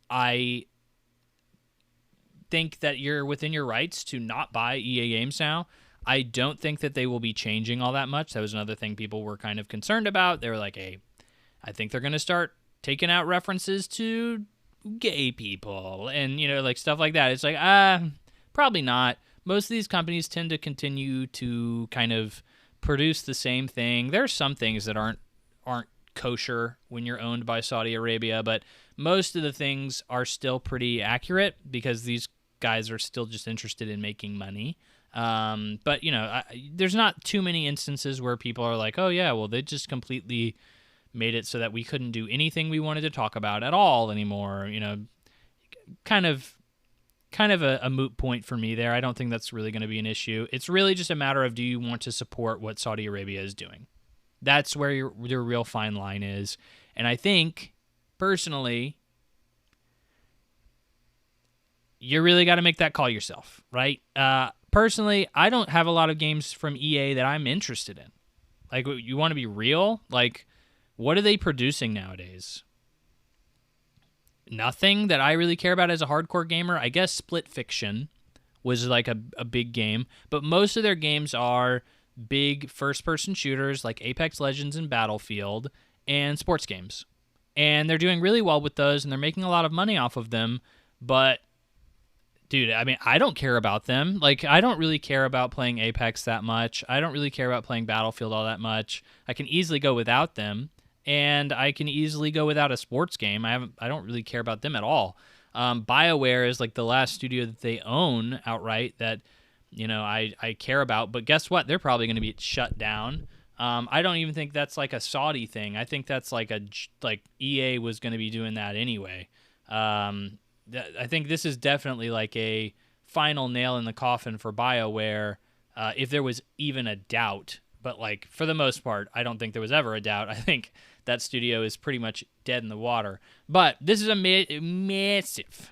I think that you're within your rights to not buy EA games now. I don't think that they will be changing all that much. That was another thing people were kind of concerned about. They were like, hey, I think they're going to start taking out references to gay people and, stuff like that. It's like, probably not. Most of these companies tend to continue to kind of produce the same thing. There's some things that aren't kosher when you're owned by Saudi Arabia, but most of the things are still pretty accurate because these guys are still just interested in making money. But, there's not too many instances where people are like, oh, yeah, well, they just completely made it so that we couldn't do anything we wanted to talk about at all anymore. Kind of a moot point for me there. I don't think that's really going to be an issue. It's really just a matter of, do you want to support what Saudi Arabia is doing? That's where your real fine line is. And I think, personally, you really got to make that call yourself, right? Personally, I don't have a lot of games from EA that I'm interested in. Like, you want to be real? Like, what are they producing nowadays? Nothing that I really care about as a hardcore gamer. I guess Split Fiction was like a big game, but most of their games are big first-person shooters like Apex Legends and Battlefield and sports games. And they're doing really well with those, and they're making a lot of money off of them, but dude, I mean, I don't care about them. Like, I don't really care about playing Apex that much. I don't really care about playing Battlefield all that much. I can easily go without them. And I can easily go without a sports game. I don't really care about them at all. BioWare is like the last studio that they own outright that, I care about. But guess what? They're probably going to be shut down. I don't even think that's like a Saudi thing. I think that's like EA was going to be doing that anyway. I think this is definitely like a final nail in the coffin for BioWare, if there was even a doubt. But for the most part, I don't think there was ever a doubt. I think that studio is pretty much dead in the water. But this is a massive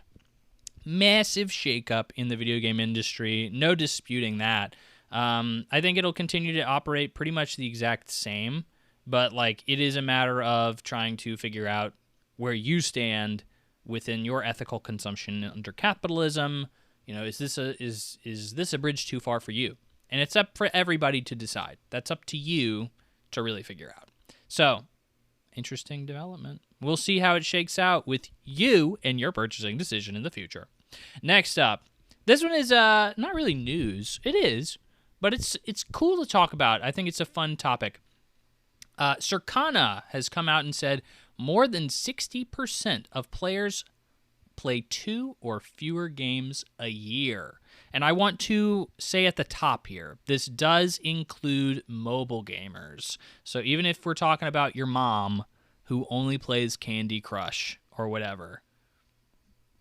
shakeup in the video game industry. No disputing that. I think it'll continue to operate pretty much the exact same. But it is a matter of trying to figure out where you stand within your ethical consumption under capitalism. Is this a bridge too far for you? And it's up for everybody to decide. That's up to you to really figure out. So, interesting development. We'll see how it shakes out with you and your purchasing decision in the future. Next up, this one is not really news. It is, but it's cool to talk about. I think it's a fun topic. Circana has come out and said more than 60% of players play 2 or fewer games a year. And I want to say at the top here, this does include mobile gamers. So even if we're talking about your mom who only plays Candy Crush or whatever,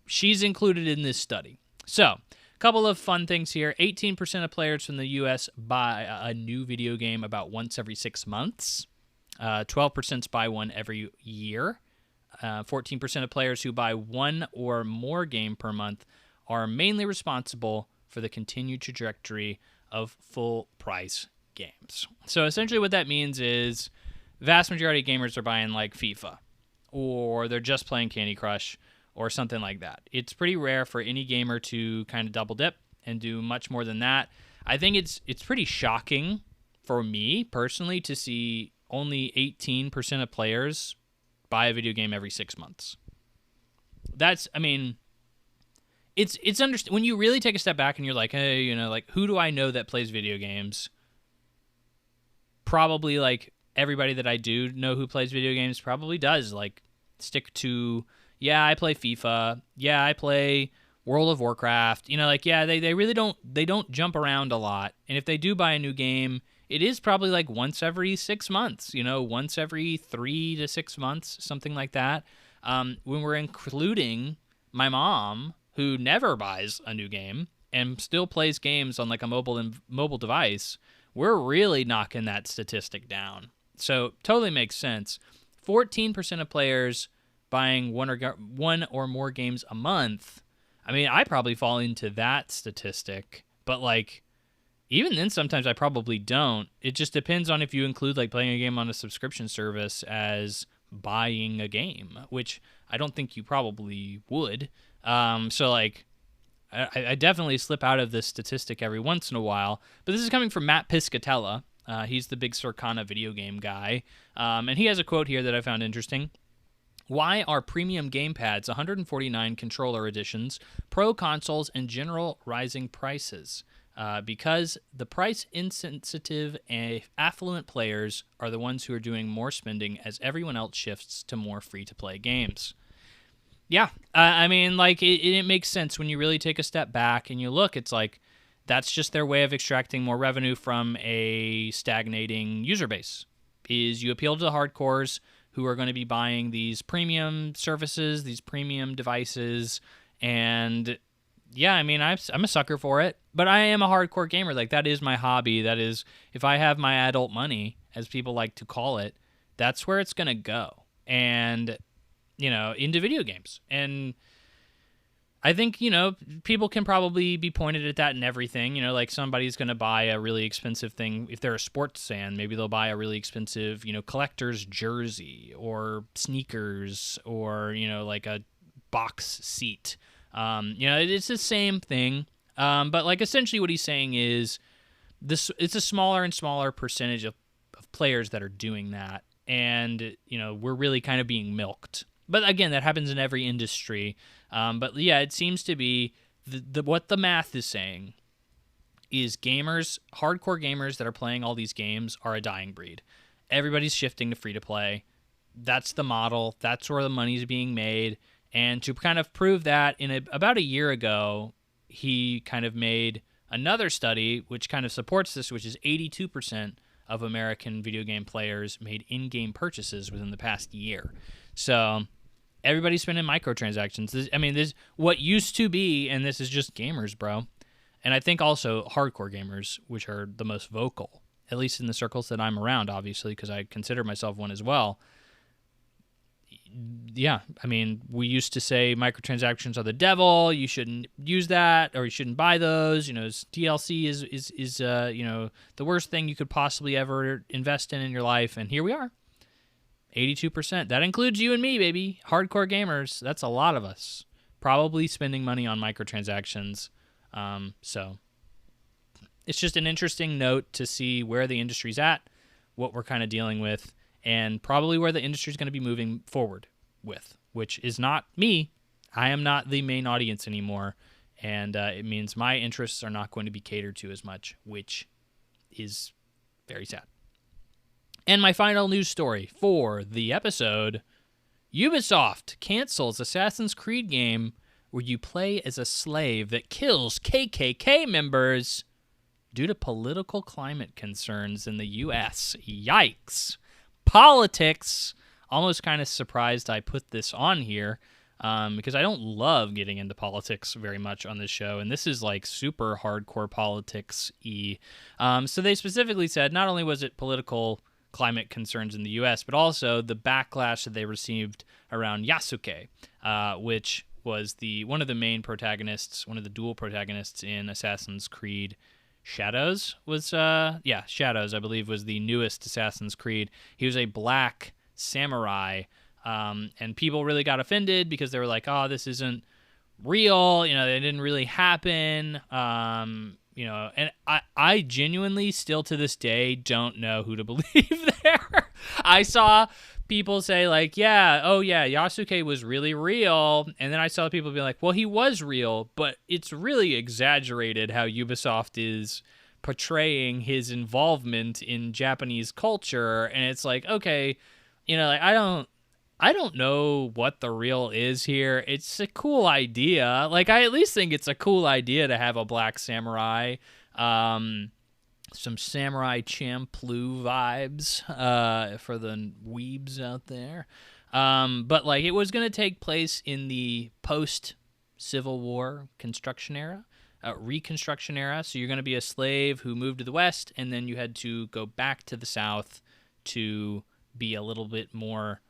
she's included in this study. So, a couple of fun things here. 18% of players from the U.S. buy a new video game about once every 6 months. 12% buy one every year. 14% of players who buy one or more game per month are mainly responsible for the continued trajectory of full-price games. So essentially what that means is vast majority of gamers are buying like FIFA, or they're just playing Candy Crush, or something like that. It's pretty rare for any gamer to kind of double dip and do much more than that. I think it's pretty shocking for me personally to see only 18% of players buy a video game every 6 months. That's, I mean, it's when you really take a step back and you're like, hey, you know, like, who do I know that plays video games? Probably like everybody that I do know who plays video games probably does like stick to, yeah, I play FIFA. Yeah, I play World of Warcraft. You know, like, yeah, they really don't jump around a lot. And if they do buy a new game, it is probably like once every 6 months, you know, once every 3 to 6 months, something like that. When we're including my mom, who never buys a new game and still plays games on like a mobile device, we're really knocking that statistic down. So totally makes sense. 14% of players buying one or more games a month. I mean, I probably fall into that statistic, but like, even then, sometimes I probably don't. It just depends on if you include like playing a game on a subscription service as buying a game, which I don't think you probably would. So like, I definitely slip out of this statistic every once in a while. But this is coming from Matt Piscatella. He's the big Circana video game guy. And he has a quote here that I found interesting. Why are premium gamepads, 149 controller editions, pro consoles, and general rising prices? Because the price-insensitive and affluent players are the ones who are doing more spending as everyone else shifts to more free-to-play games. Yeah, I mean, like, it makes sense when you really take a step back and you look. It's like that's just their way of extracting more revenue from a stagnating user base. Is you appeal to the hardcores who are going to be buying these premium services, these premium devices, and yeah, I mean, I'm a sucker for it, but I am a hardcore gamer. Like, that is my hobby. That is, if I have my adult money, as people like to call it, that's where it's going to go. And, you know, into video games. And I think, you know, people can probably be pointed at that in everything. You know, like somebody's going to buy a really expensive thing. If they're a sports fan, maybe they'll buy a really expensive, you know, collector's jersey or sneakers or, you know, like a box seat. You know, it's the same thing. But like essentially what he's saying is this, it's a smaller and smaller percentage of players that are doing that. And, you know, we're really kind of being milked. But again, that happens in every industry. But yeah, it seems to be what the math is saying is gamers, hardcore gamers that are playing all these games are a dying breed. Everybody's shifting to free to play. That's the model. That's where the money's being made. And to kind of prove that, about a year ago, he kind of made another study which kind of supports this, which is 82% of American video game players made in-game purchases within the past year. So everybody's spending microtransactions. This what used to be, and this is just gamers, bro. And I think also hardcore gamers, which are the most vocal, at least in the circles that I'm around, obviously, because I consider myself one as well. Yeah, I mean, we used to say microtransactions are the devil. You shouldn't use that, or you shouldn't buy those. You know, DLC is you know, the worst thing you could possibly ever invest in your life. And here we are, 82%. That includes you and me, baby. Hardcore gamers. That's a lot of us probably spending money on microtransactions. So it's just an interesting note to see where the industry's at, what we're kind of dealing with, and probably where the industry is going to be moving forward with, which is not me. I am not the main audience anymore, and it means my interests are not going to be catered to as much, which is very sad. And my final news story for the episode, Ubisoft cancels Assassin's Creed game where you play as a slave that kills KKK members due to political climate concerns in the U.S. Yikes. Politics. Almost kind of surprised I put this on here because I don't love getting into politics very much on this show, and this is like super hardcore politics-y. So they specifically said not only was it political climate concerns in the U.S., but also the backlash that they received around Yasuke, which was one of the main protagonists, one of the dual protagonists in Assassin's Creed Shadows. Shadows, I believe, was the newest Assassin's Creed. He was a black samurai, and people really got offended because they were like, oh, this isn't real, it didn't really happen, and I genuinely still to this day don't know who to believe there. I saw people say like, Yasuke was really real, and then I saw people be like, well, he was real, but it's really exaggerated how Ubisoft is portraying his involvement in Japanese culture, and it's like, okay, I don't know what the real is here. It's a cool idea. Like, I at least think it's a cool idea to have a black samurai. Some Samurai Champloo vibes for the weebs out there. But, like, it was going to take place in the post-Civil War construction era, Reconstruction era. So you're going to be a slave who moved to the West, and then you had to go back to the South to be a little bit more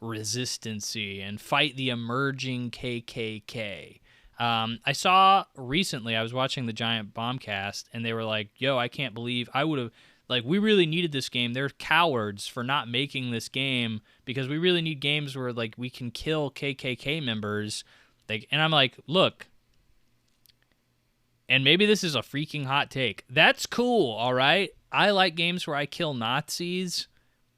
resistancy and fight the emerging KKK. I saw recently, I was watching the Giant Bombcast, and they were like, yo, I can't believe I would have, like, we really needed this game. They're cowards for not making this game because we really need games where, like, we can kill KKK members. And I'm like, look, and maybe this is a freaking hot take. That's cool, all right? I like games where I kill Nazis.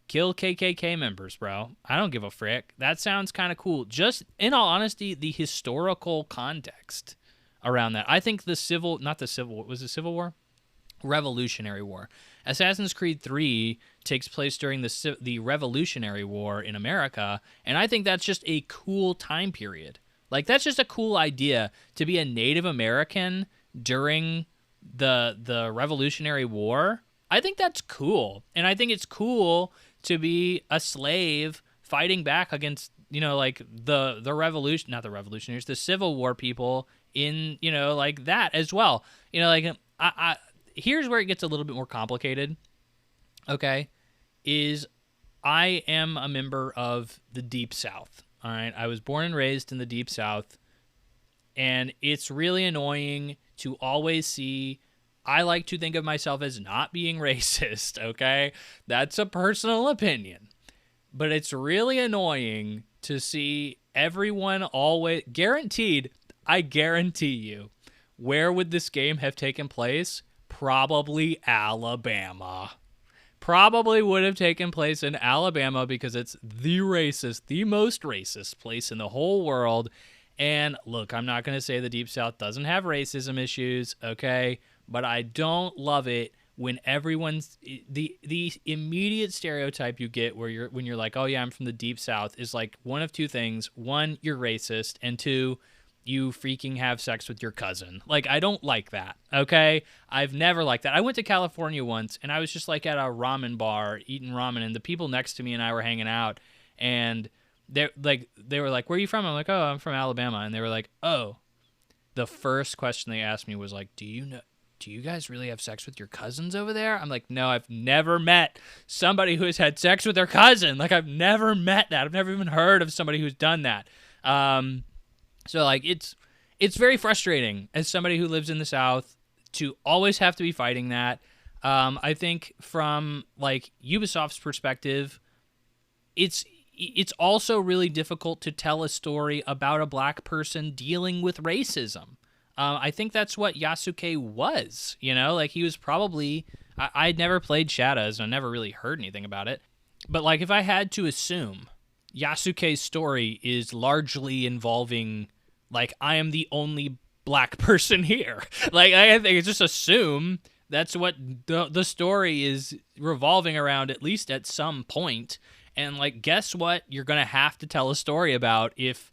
Kill KKK members, bro. I don't give a frick. That sounds kind of cool. Just, in all honesty, the historical context around that. I think was it Civil War? Revolutionary War. Assassin's Creed 3 takes place during the Revolutionary War in America, and I think that's just a cool time period. Like, that's just a cool idea to be a Native American during the Revolutionary War. I think that's cool, and I think it's cool to be a slave fighting back against, the revolution, not the revolutionaries, the Civil War people in, like that as well. Here's where it gets a little bit more complicated, okay, is I am a member of the Deep South, all right? I was born and raised in the Deep South, and it's really annoying to always see. I like to think of myself as not being racist, okay? That's a personal opinion. But it's really annoying to see everyone always guaranteed, I guarantee you, where would this game have taken place? Probably Alabama. Probably would have taken place in Alabama because it's the most racist place in the whole world. And look, I'm not going to say the Deep South doesn't have racism issues, okay? But I don't love it when everyone's the immediate stereotype you get when you're like, oh yeah, I'm from the Deep South, is like one of two things. One, you're racist, and two, you freaking have sex with your cousin. Like, I don't like that, okay? I've never liked that. I went to California once, and I was just like at a ramen bar eating ramen, and the people next to me and I were hanging out, and they were like, where are you from? I'm like, oh, I'm from Alabama. And they were like, oh. The first question they asked me was like, do you guys really have sex with your cousins over there? I'm like, no, I've never met somebody who has had sex with their cousin. Like, I've never met that. I've never even heard of somebody who's done that. So, like, it's very frustrating as somebody who lives in the South to always have to be fighting that. I think from, like, Ubisoft's perspective, it's also really difficult to tell a story about a black person dealing with racism. I think that's what Yasuke was, like he was probably, I'd never played Shadows, and I never really heard anything about it. But like, if I had to assume Yasuke's story is largely involving, like, I am the only black person here. Like, I think just assume That's what the story is revolving around, at least at some point. And, like, guess what you're going to have to tell a story about if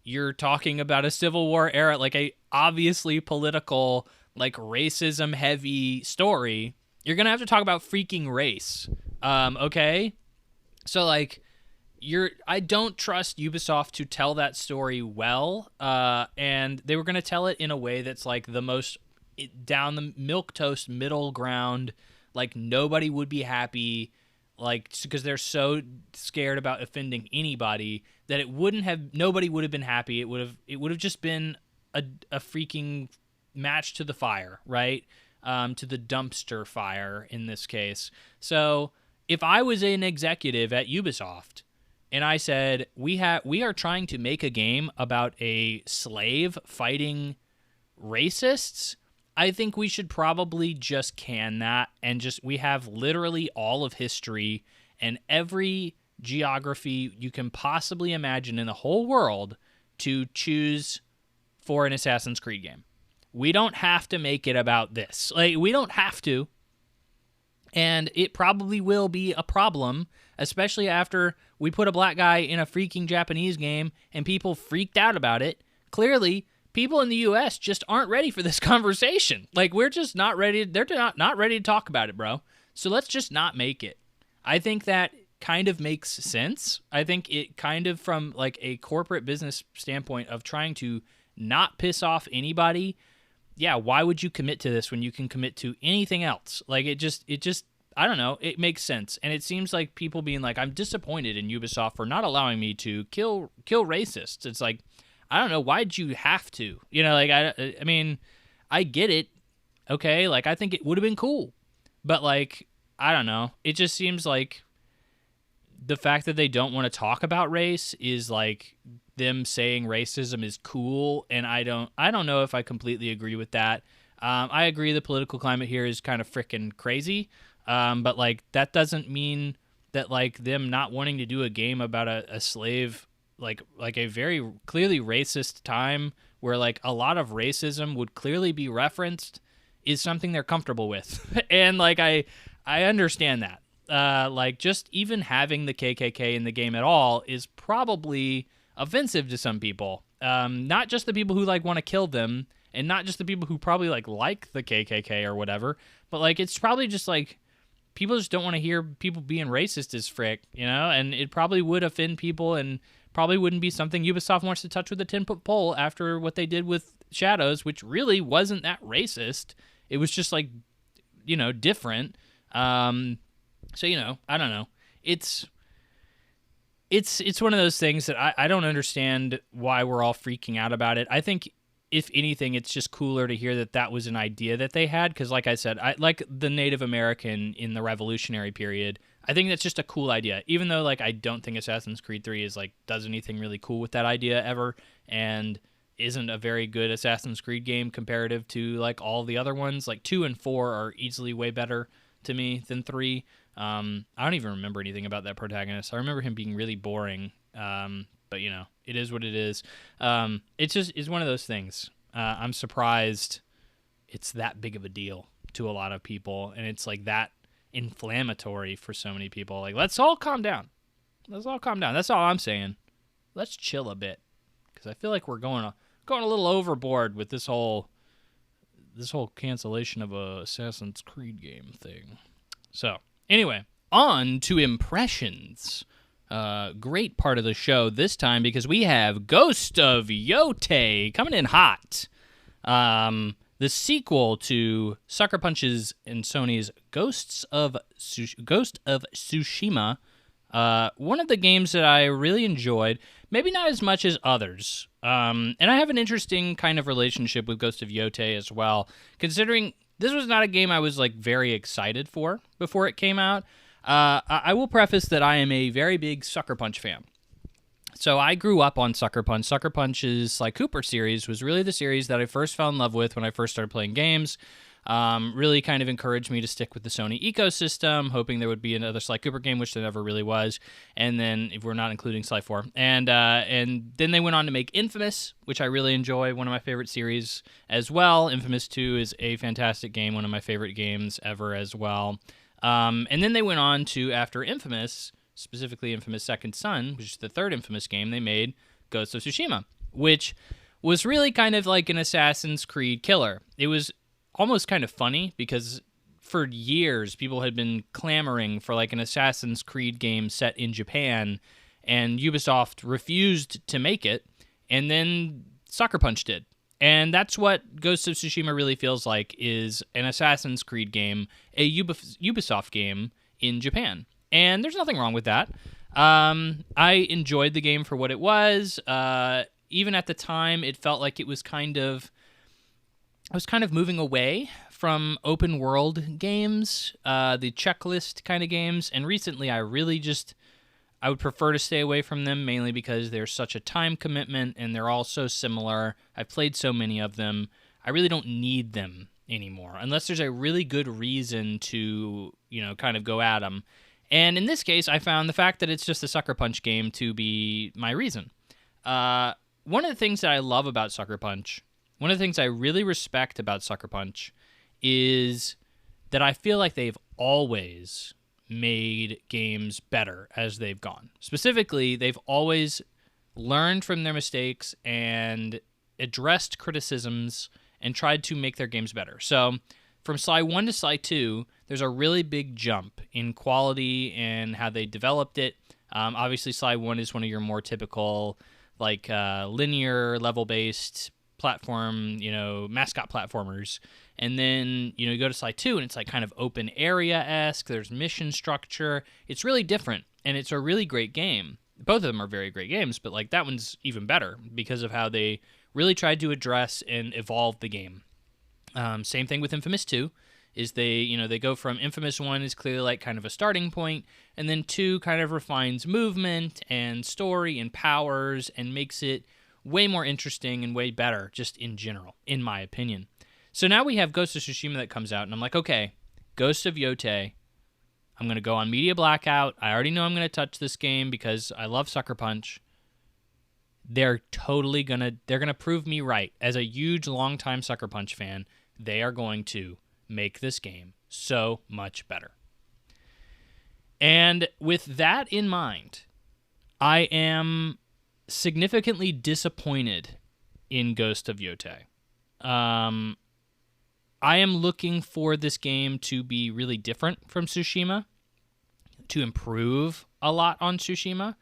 you're talking about a Civil War era, like a obviously political, like, racism-heavy story. You're going to have to talk about freaking race, okay? So, like, I don't trust Ubisoft to tell that story well, and they were going to tell it in a way that's, like, the most down the milquetoast middle ground, like, nobody would be happy, like, because they're so scared about offending anybody that nobody would have been happy. It would have just been a freaking match to the fire, right? To the dumpster fire in this case. So if I was an executive at Ubisoft and I said, we are trying to make a game about a slave fighting racists, I think we should probably just can that and we have literally all of history and every geography you can possibly imagine in the whole world to choose for an Assassin's Creed game. We don't have to make it about this. Like, we don't have to. And it probably will be a problem, especially after we put a black guy in a freaking Japanese game and people freaked out about it. Clearly, people in the U.S. just aren't ready for this conversation. Like, we're just not ready. They're not ready to talk about it, bro. So let's just not make it. I think that kind of makes sense. I think it kind of, from like a corporate business standpoint of trying to not piss off anybody, yeah, why would you commit to this when you can commit to anything else? Like, it just, I don't know, it makes sense. And it seems like people being like, I'm disappointed in Ubisoft for not allowing me to kill racists. It's like, I don't know, why'd you have to? You know, like, I mean, I get it, okay? Like, I think it would have been cool. But, like, I don't know. It just seems like the fact that they don't want to talk about race is, like, them saying racism is cool, and I don't know if I completely agree with that. I agree the political climate here is kind of freaking crazy, but, like, that doesn't mean that, like, them not wanting to do a game about a slave, like a very clearly racist time where, like, a lot of racism would clearly be referenced is something they're comfortable with. And, like, I understand that. Like, just even having the KKK in the game at all is probably offensive to some people. Not just the people who, like, want to kill them, and not just the people who probably, like the KKK or whatever, but, like, it's probably just, like, people just don't want to hear people being racist as frick, you know? And it probably would offend people and probably wouldn't be something Ubisoft wants to touch with a 10-foot pole after what they did with Shadows, which really wasn't that racist. It was just, like, you know, different. So, you know, I don't know. It's one of those things that I don't understand why we're all freaking out about it. I think, if anything, it's just cooler to hear that was an idea that they had, because, like I said, I like the Native American in the Revolutionary period. I think that's just a cool idea, even though, like, I don't think Assassin's Creed 3 is, like, does anything really cool with that idea ever, and isn't a very good Assassin's Creed game comparative to, like, all the other ones. Like, 2 and 4 are easily way better to me than 3. I don't even remember anything about that protagonist. I remember him being really boring, but, you know, it is what it is. It's one of those things. I'm surprised it's that big of a deal to a lot of people, and it's, like, that inflammatory for so many people. Like, let's all calm down. Let's all calm down. That's all I'm saying. Let's chill a bit, because I feel like we're going a little overboard with this whole cancellation of a Assassin's Creed game thing. So, anyway, on to impressions. Great part of the show this time, because we have Ghost of Yotei coming in hot. The sequel to Sucker Punch's and Sony's Ghost of Tsushima. One of the games that I really enjoyed, maybe not as much as others. And I have an interesting kind of relationship with Ghost of Yotei as well, considering this was not a game I was, like, very excited for before it came out. I will preface that I am a very big Sucker Punch fan. So I grew up on Sucker Punch. Sucker Punch's Sly Cooper series was really the series that I first fell in love with when I first started playing games. really kind of encouraged me to stick with the Sony ecosystem, hoping there would be another Sly Cooper game, which there never really was. And then, if we're not including Sly 4. And then they went on to make Infamous, which I really enjoy, one of my favorite series as well. Infamous 2 is a fantastic game, one of my favorite games ever as well. And then they went on to, after Infamous, specifically Infamous Second Son, which is the third Infamous game, they made Ghost of Tsushima, which was really kind of like an Assassin's Creed killer. It was almost kind of funny because for years people had been clamoring for like an Assassin's Creed game set in Japan, and Ubisoft refused to make it, and then Sucker Punch did. And that's what Ghost of Tsushima really feels like, is an Assassin's Creed game, a Ubisoft game in Japan. And there's nothing wrong with that. I enjoyed the game for what it was. Even at the time, it felt like it was I was kind of moving away from open world games, the checklist kind of games. And recently, I would prefer to stay away from them, mainly because there's such a time commitment and they're all so similar. I've played so many of them. I really don't need them anymore, unless there's a really good reason to, kind of go at them. And in this case, I found the fact that it's just a Sucker Punch game to be my reason. One of the things that I love about Sucker Punch, one of the things I really respect about Sucker Punch, is that I feel like they've always made games better as they've gone. Specifically, they've always learned from their mistakes and addressed criticisms and tried to make their games better. So from Sly 1 to Sly 2, there's a really big jump in quality and how they developed it. Obviously, Sly 1 is one of your more typical, linear, level-based platform, mascot platformers. And then, you go to Sly 2, and it's like kind of open area-esque. There's mission structure. It's really different, and it's a really great game. Both of them are very great games, but that one's even better because of how they really tried to address and evolve the game. Same thing with Infamous 2, is they go from Infamous 1 is clearly kind of a starting point, and then 2 kind of refines movement and story and powers and makes it way more interesting and way better just in general, in my opinion. So now we have Ghost of Tsushima that comes out, and I'm like, okay, Ghost of Yotei. I'm going to go on Media Blackout. I already know I'm going to touch this game because I love Sucker Punch. They're going to prove me right. As a huge, long-time Sucker Punch fan, they are going to make this game so much better. And with that in mind, I am significantly disappointed in Ghost of Yotei. I am looking for this game to be really different from Tsushima, to improve a lot on Tsushima,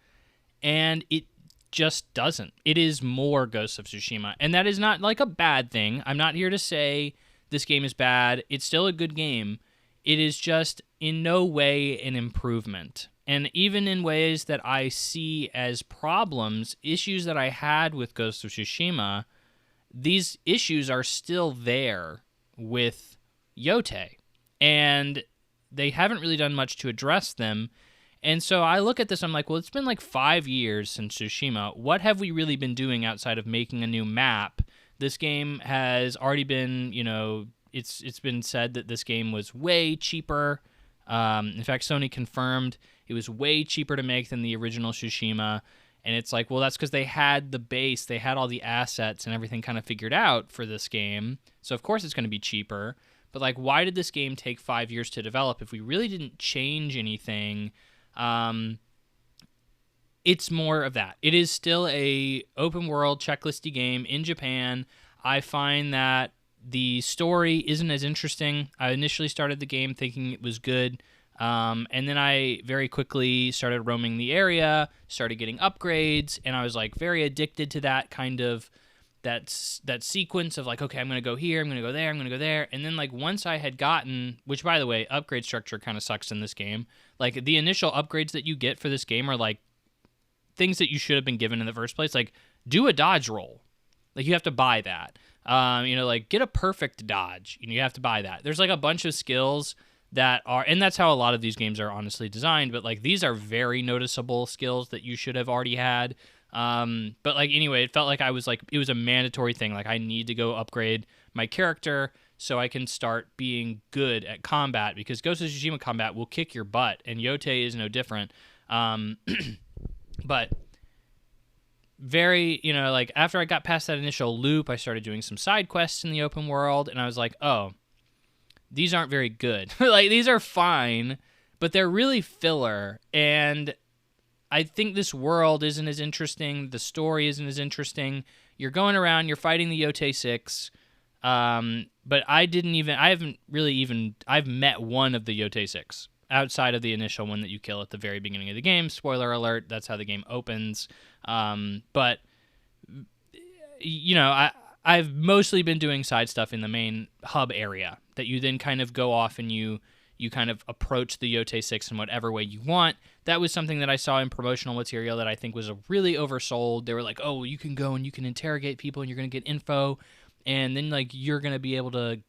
and it just doesn't. It is more Ghost of Tsushima, and that is not a bad thing. I'm not here to say this game is bad. It's still a good game. It is just in no way an improvement. And even in ways that I see as problems, issues that I had with Ghost of Tsushima, these issues are still there with Yotei. And they haven't really done much to address them. And so I look at this, I'm like, well, it's been 5 years since Tsushima. What have we really been doing outside of making a new map? This game has already been, it's been said that this game was way cheaper. In fact, Sony confirmed it was way cheaper to make than the original Tsushima. And it's like, well, that's because they had the base, they had all the assets and everything kind of figured out for this game. So of course it's going to be cheaper. But why did this game take 5 years to develop if we really didn't change anything? It's more of that. It is still a open world checklisty game in Japan. I find that the story isn't as interesting. I initially started the game thinking it was good, and then I very quickly started roaming the area, started getting upgrades, and I was very addicted to that kind of that sequence of okay, I'm going to go here, I'm going to go there, I'm going to go there, and then once I had gotten, which by the way, upgrade structure kind of sucks in this game. The initial upgrades that you get for this game are things that you should have been given in the first place. Do a dodge roll. You have to buy that. Get a perfect dodge. You have to buy that. There's a bunch of skills that are, and that's how a lot of these games are honestly designed, but these are very noticeable skills that you should have already had. But anyway, it felt like it was a mandatory thing. I need to go upgrade my character so I can start being good at combat, because Ghost of Tsushima combat will kick your butt, and Yotei is no different. But very, like after I got past that initial loop, I started doing some side quests in the open world, and I was like, oh, these aren't very good. Like, these are fine, but they're really filler, and I think this world isn't as interesting. The story isn't as interesting. You're going around, you're fighting the Yotei 6, but I've met one of the Yotei 6 outside of the initial one that you kill at the very beginning of the game. Spoiler alert, that's how the game opens. But, I've mostly been doing side stuff in the main hub area that you then kind of go off and you kind of approach the Yotei 6 in whatever way you want. That was something that I saw in promotional material that I think was really oversold. They were like, oh, you can go and you can interrogate people and you're going to get info, and then like you're going to be able to,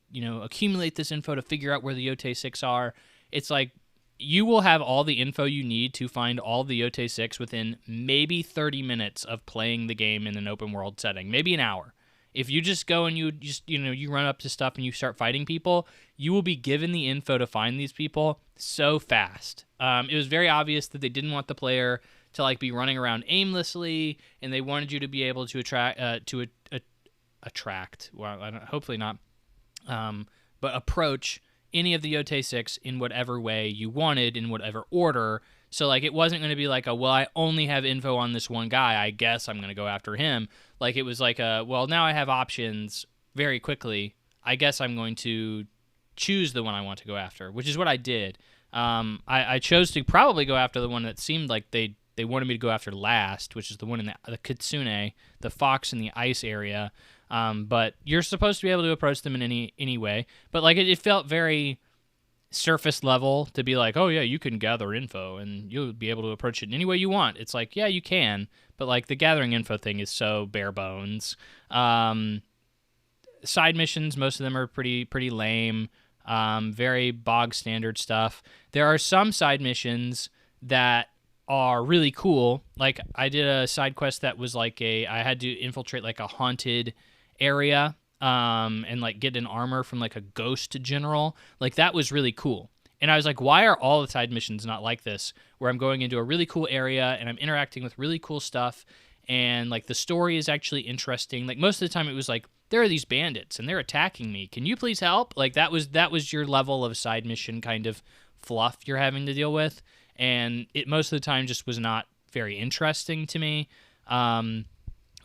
accumulate this info to figure out where the Yotei 6 are. It's like you will have all the info you need to find all the Yotei 6 within maybe 30 minutes of playing the game in an open world setting, maybe an hour. If you just go and you run up to stuff and you start fighting people, you will be given the info to find these people so fast. It was very obvious that they didn't want the player to like be running around aimlessly, and they wanted you to be able to attract. Well, hopefully not, but approach any of the Yotei 6 in whatever way you wanted, in whatever order. So, like, it wasn't going to be like I only have info on this one guy, I guess I'm going to go after him. Like, it was like now I have options very quickly. I guess I'm going to choose the one I want to go after, which is what I did. I chose to probably go after the one that seemed like they wanted me to go after last, which is the one in the Kitsune, the fox in the ice area. But you're supposed to be able to approach them in any way. But, like, it felt very surface level to be like, oh yeah, you can gather info and you'll be able to approach it in any way you want. It's like, yeah, you can, but like the gathering info thing is so bare bones. Side missions, most of them are pretty lame, very bog standard stuff. There are some side missions that are really cool. Like, I did a side quest that was like I had to infiltrate like a haunted area, and like get an armor from like a ghost general. Like, that was really cool. And I was like, why are all the side missions not like this, where I'm going into a really cool area and I'm interacting with really cool stuff, and like the story is actually interesting. Like, most of the time it was like, there are these bandits and they're attacking me, can you please help? Like, that was your level of side mission kind of fluff you're having to deal with, and it most of the time just was not very interesting to me.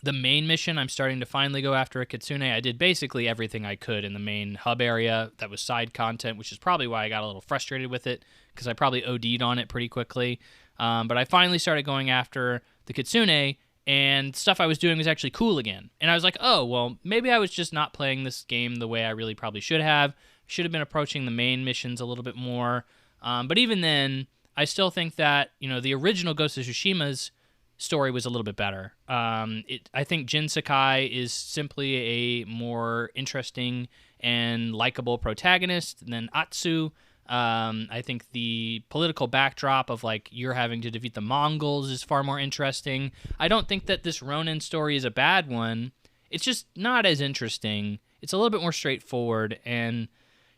The main mission, I'm starting to finally go after a Kitsune. I did basically everything I could in the main hub area that was side content, which is probably why I got a little frustrated with it, because I probably OD'd on it pretty quickly. But I finally started going after the Kitsune, and stuff I was doing was actually cool again. And I was like, oh, well, maybe I was just not playing this game the way I really probably should have. Should have been approaching the main missions a little bit more. But even then, I still think that, the original Ghost of Tsushima's story was a little bit better. I think Jin Sakai is simply a more interesting and likable protagonist than Atsu. I think the political backdrop of like you're having to defeat the Mongols is far more interesting. I don't think that this Ronin story is a bad one. It's just not as interesting. It's a little bit more straightforward and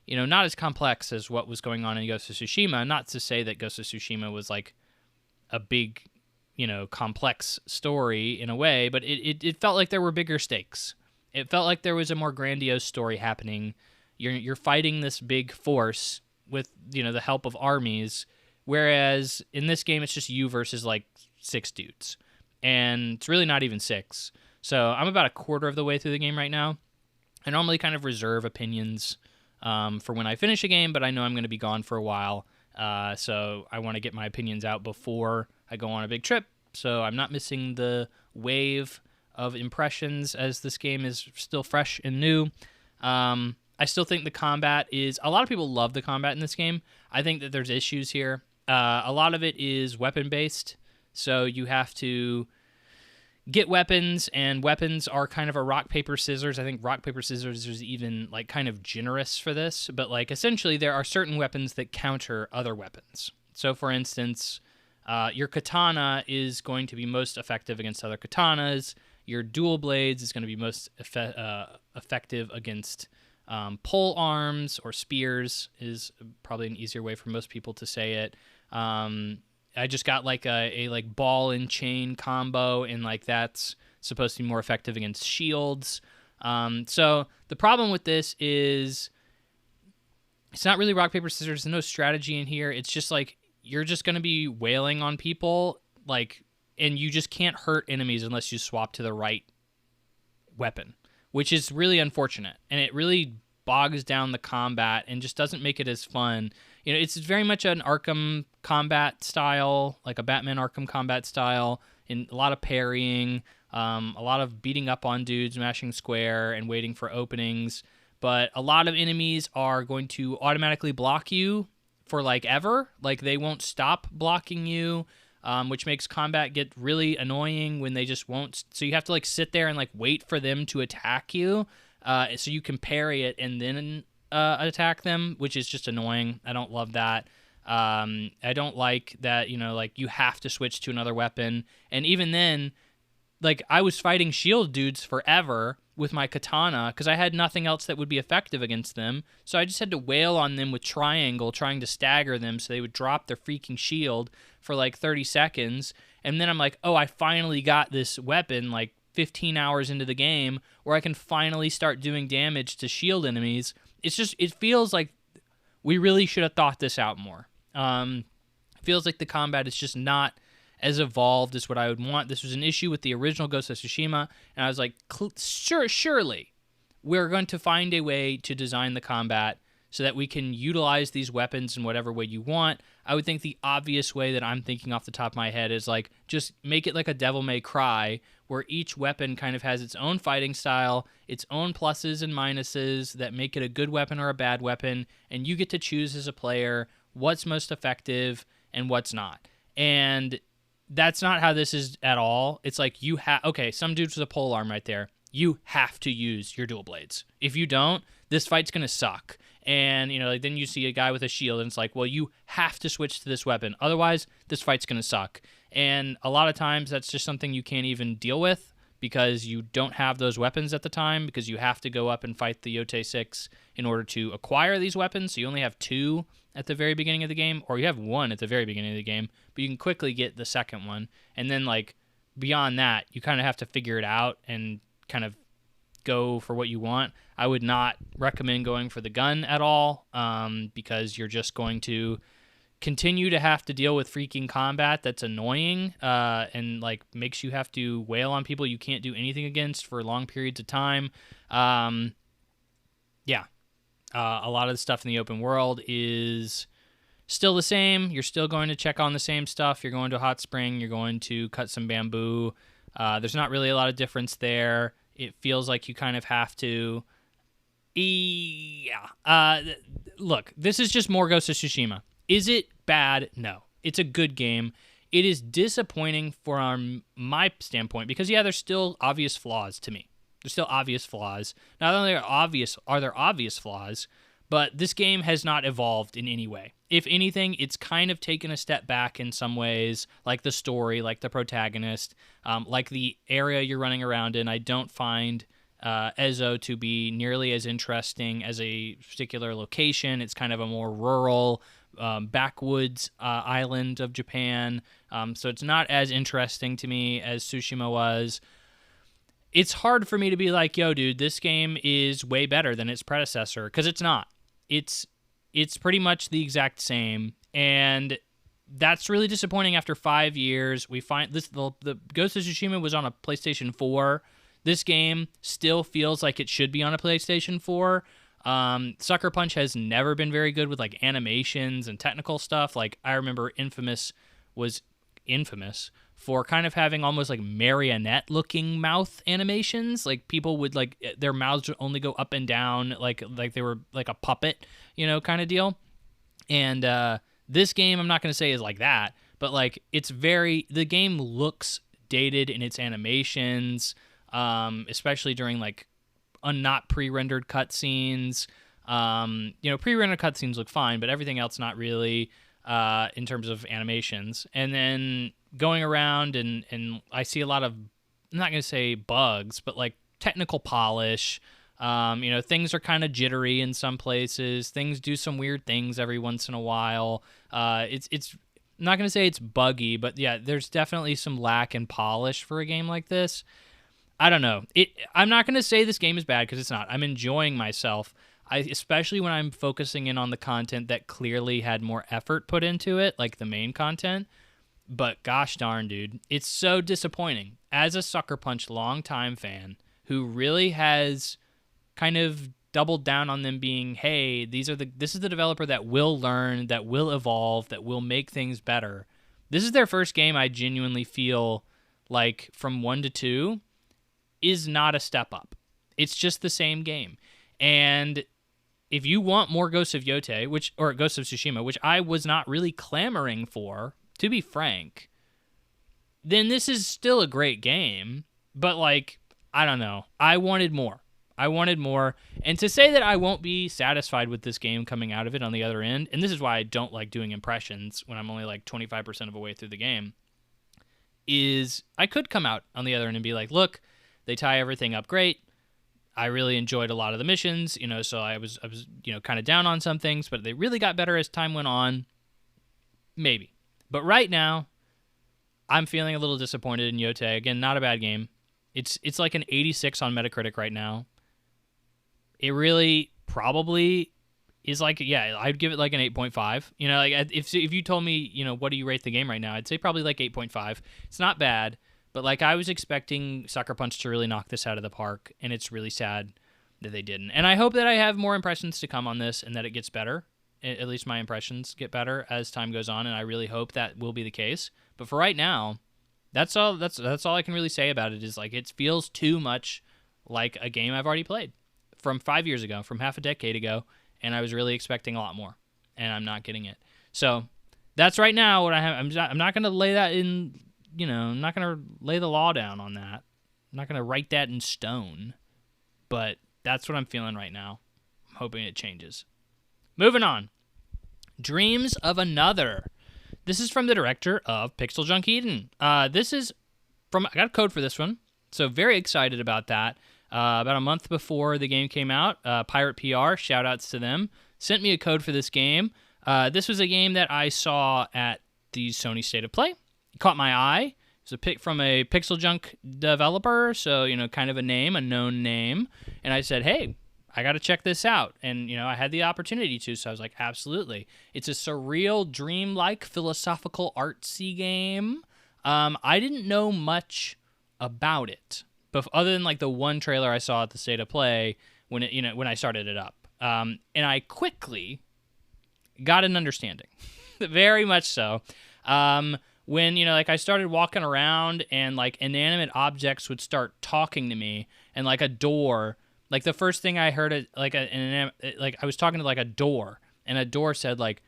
not as complex as what was going on in Ghost of Tsushima. Not to say that Ghost of Tsushima was like a big complex story in a way, but it felt like there were bigger stakes. It felt like there was a more grandiose story happening. You're fighting this big force with, the help of armies, whereas in this game it's just you versus like 6 dudes. And it's really not even 6. So I'm about a quarter of the way through the game right now. I normally kind of reserve opinions for when I finish a game, but I know I'm going to be gone for a while. So I want to get my opinions out before I go on a big trip, so I'm not missing the wave of impressions as this game is still fresh and new. I still think the combat is... A lot of people love the combat in this game. I think that there's issues here. A lot of it is weapon-based, so you have to get weapons, and weapons are kind of a rock, paper, scissors. I think rock, paper, scissors is even like kind of generous for this, but like essentially there are certain weapons that counter other weapons. So for instance, your katana is going to be most effective against other katanas. Your dual blades is going to be most effective against pole arms or spears is probably an easier way for most people to say it. I just got like a like ball and chain combo, and like that's supposed to be more effective against shields. So the problem with this is it's not really rock, paper, scissors. There's no strategy in here. It's just like you're just going to be wailing on people, like, and you just can't hurt enemies unless you swap to the right weapon, which is really unfortunate. And it really bogs down the combat and just doesn't make it as fun. You know, it's very much an Arkham combat style, like a Batman Arkham combat style, and a lot of parrying, a lot of beating up on dudes, mashing square, and waiting for openings. But a lot of enemies are going to automatically block you for like ever. Like they won't stop blocking you, which makes combat get really annoying when they just won't. So you have to like sit there and like wait for them to attack you, so you can parry it and then attack them, which is just annoying. I don't love that. I don't like that, you know, like you have to switch to another weapon. And even then, like I was fighting shield dudes forever with my katana because I had nothing else that would be effective against them. So I just had to wail on them with triangle, trying to stagger them so they would drop their freaking shield for like 30 seconds. And then I'm like, oh, I finally got this weapon like 15 hours into the game where I can finally start doing damage to shield enemies. It's just, it feels like we really should have thought this out more. Feels like the combat is just not as evolved as what I would want. This was an issue with the original Ghost of Tsushima, and I was like, surely we're going to find a way to design the combat so that we can utilize these weapons in whatever way you want. I would think the obvious way that I'm thinking off the top of my head is like just make it like a Devil May Cry, where each weapon kind of has its own fighting style, its own pluses and minuses that make it a good weapon or a bad weapon, and you get to choose as a player what's most effective and what's not. And that's not how this is at all. It's like you have, okay, some dudes with a pole arm right there. You have to use your dual blades. If you don't, this fight's going to suck. And, you know, like then you see a guy with a shield and it's like, well, you have to switch to this weapon. Otherwise, this fight's going to suck. And a lot of times that's just something you can't even deal with because you don't have those weapons at the time, because you have to go up and fight the Yotei 6 in order to acquire these weapons. So you only have 2 at the very beginning of the game, or you have 1 at the very beginning of the game, but you can quickly get the second one. And then like beyond that, you kind of have to figure it out and kind of go for what you want. I would not recommend going for the gun at all, because you're just going to continue to have to deal with freaking combat that's annoying, and like makes you have to wail on people you can't do anything against for long periods of time. A lot of the stuff in the open world is still the same. You're still going to check on the same stuff. You're going to a hot spring. You're going to cut some bamboo. There's not really a lot of difference there. It feels like you kind of have to... Look, this is just more Ghost of Tsushima. Is it bad? No. It's a good game. It is disappointing from my standpoint because, yeah, there's still obvious flaws to me. There's still obvious flaws. Not only are there obvious flaws, but this game has not evolved in any way. If anything, it's kind of taken a step back in some ways, like the story, like the protagonist, like the area you're running around in. I don't find Ezo to be nearly as interesting as a particular location. It's kind of a more rural, backwoods island of Japan, so it's not as interesting to me as Tsushima was. It's hard for me to be like, yo, dude, this game is way better than its predecessor, because it's not. It's pretty much the exact same, and that's really disappointing after 5 years. We find this the Ghost of Tsushima was on a PlayStation 4. This game still feels like it should be on a PlayStation 4. Sucker Punch has never been very good with like animations and technical stuff. Like I remember Infamous was infamous for kind of having almost like marionette looking mouth animations. Like people would like their mouths would only go up and down like they were like a puppet, you know, kind of deal. And this game, I'm not going to say is like that, but like the game looks dated in its animations, especially during like not pre-rendered cutscenes. Pre-rendered cutscenes look fine, but everything else not really, in terms of animations. And then going around and I see a lot of, I'm not going to say bugs, but like technical polish, Things are kind of jittery in some places. Things do some weird things every once in a while. It's I'm not going to say it's buggy, but yeah, there's definitely some lack in polish for a game like this. I don't know. I'm not going to say this game is bad because it's not. I'm enjoying myself. Especially when I'm focusing in on the content that clearly had more effort put into it, like the main content. But gosh darn, dude, it's so disappointing. As a Sucker Punch longtime fan who really has kind of doubled down on them being, hey, this is the developer that will learn, that will evolve, that will make things better. This is their first game I genuinely feel like from 1 to 2 is not a step up. It's just the same game. And if you want more Ghost of Yotei, or Ghost of Tsushima, which I was not really clamoring for, to be frank, then this is still a great game. But, like, I don't know. I wanted more. And to say that I won't be satisfied with this game coming out of it on the other end, and this is why I don't like doing impressions when I'm only like 25% of a way through the game, is I could come out on the other end and be like, look, they tie everything up great. I really enjoyed a lot of the missions, so I was kind of down on some things, but they really got better as time went on. Maybe. But right now, I'm feeling a little disappointed in Yotei. Again, not a bad game. It's like an 86 on Metacritic right now. It really probably is like, yeah, I'd give it like an 8.5. Like if you told me, what do you rate the game right now? I'd say probably like 8.5. It's not bad. But like I was expecting Sucker Punch to really knock this out of the park, and it's really sad that they didn't. And I hope that I have more impressions to come on this and that it gets better. At least my impressions get better as time goes on, and I really hope that will be the case. But for right now, that's all I can really say about it is like it feels too much like a game I've already played from 5 years ago, from half a decade ago, and I was really expecting a lot more, and I'm not getting it. So that's right now what I have. I'm not going to lay that in. I'm not going to lay the law down on that. I'm not going to write that in stone. But that's what I'm feeling right now. I'm hoping it changes. Moving on. Dreams of Anther. This is from the director of Pixel Junk Eden. This is from... I got a code for this one. So very excited about that. About a month before the game came out, Pirate PR, shout-outs to them, sent me a code for this game. This was a game that I saw at the Sony State of Play. It caught my eye. It's a pick from a Pixel Junk developer, so, kind of a known name. And I said, hey, I got to check this out. And, I had the opportunity to, so I was like, absolutely. It's a surreal, dreamlike, philosophical, artsy game. I didn't know much about it, but other than, like, the one trailer I saw at the State of Play when I started it up. And I quickly got an understanding. Very much so. When, I started walking around and, like, inanimate objects would start talking to me and, like, a door, like, the first thing I heard, I was talking to, like, a door, and a door said, like,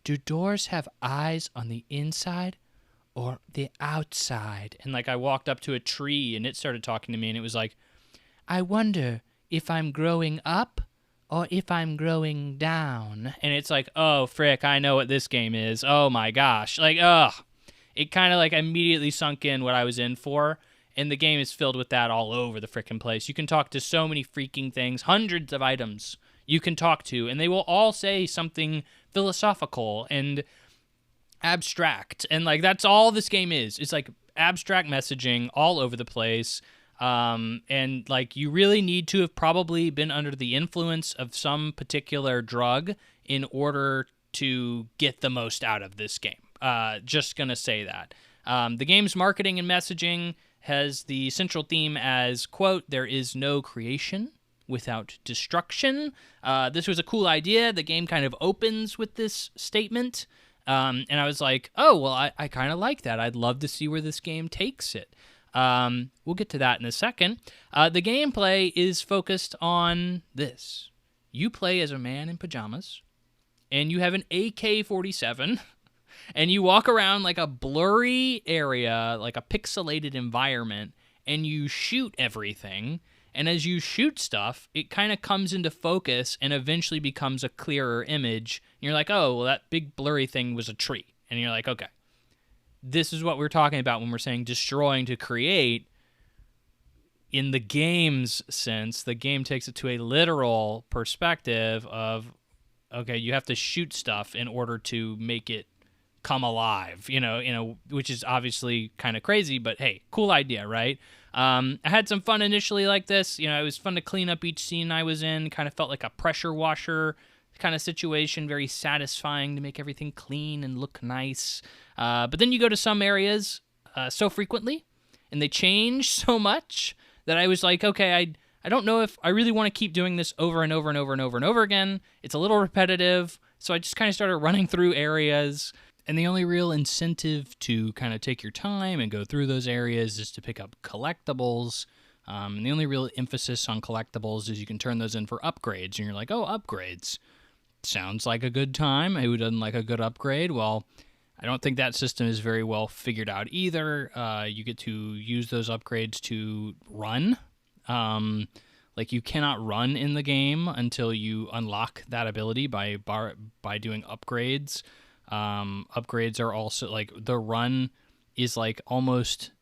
do doors have eyes on the inside or the outside? And, like, I walked up to a tree, and it started talking to me, and it was like, I wonder if I'm growing up or if I'm growing down. And it's like, oh, frick, I know what this game is. Oh, my gosh. Like, ugh. It kind of like immediately sunk in what I was in for, and the game is filled with that all over the frickin' place. You can talk to so many freaking things, hundreds of items you can talk to, and they will all say something philosophical and abstract, and like that's all this game is. It's like abstract messaging all over the place, and like you really need to have probably been under the influence of some particular drug in order to get the most out of this game. Just gonna say that. The game's marketing and messaging has the central theme as, quote, there is no creation without destruction. This was a cool idea. The game kind of opens with this statement. And I was like, oh, well, I kind of like that. I'd love to see where this game takes it. We'll get to that in a second. The gameplay is focused on this. You play as a man in pajamas, and you have an AK-47, and you walk around like a blurry area, like a pixelated environment, and you shoot everything. And as you shoot stuff, it kind of comes into focus and eventually becomes a clearer image. And you're like, oh, well, that big blurry thing was a tree. And you're like, okay, this is what we're talking about when we're saying destroying to create. in the game's sense, the game takes it to a literal perspective of, okay, you have to shoot stuff in order to make it come alive, which is obviously kind of crazy, but hey, cool idea, right? I had some fun initially like this. It was fun to clean up each scene I was in. Kind of felt like a pressure washer kind of situation, very satisfying to make everything clean and look nice. But then you go to some areas so frequently, and they change so much that I was like, okay, I don't know if I really want to keep doing this over and over and over and over and over again. It's a little repetitive, so I just kind of started running through areas. And the only real incentive to kind of take your time and go through those areas is to pick up collectibles. And the only real emphasis on collectibles is you can turn those in for upgrades. And you're like, oh, upgrades. Sounds like a good time. Who doesn't like a good upgrade? Well, I don't think that system is very well figured out either. You get to use those upgrades to run. Like you cannot run in the game until you unlock that ability by doing upgrades. Upgrades are also like the run is like almost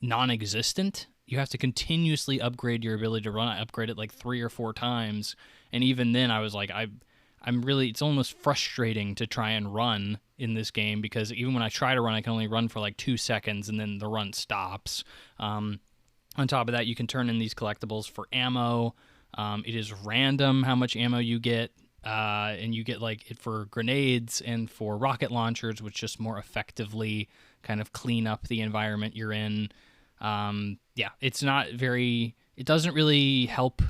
non-existent. You have to continuously upgrade your ability to run. I upgrade it like 3 or 4 times, and even then I was like, I'm really, it's almost frustrating to try and run in this game, because even when I try to run, I can only run for like 2 seconds and then the run stops. On top of that, you can turn in these collectibles for ammo. It is random how much ammo you get. And you get like it for grenades and for rocket launchers, which just more effectively kind of clean up the environment you're in. It's not very, it doesn't really help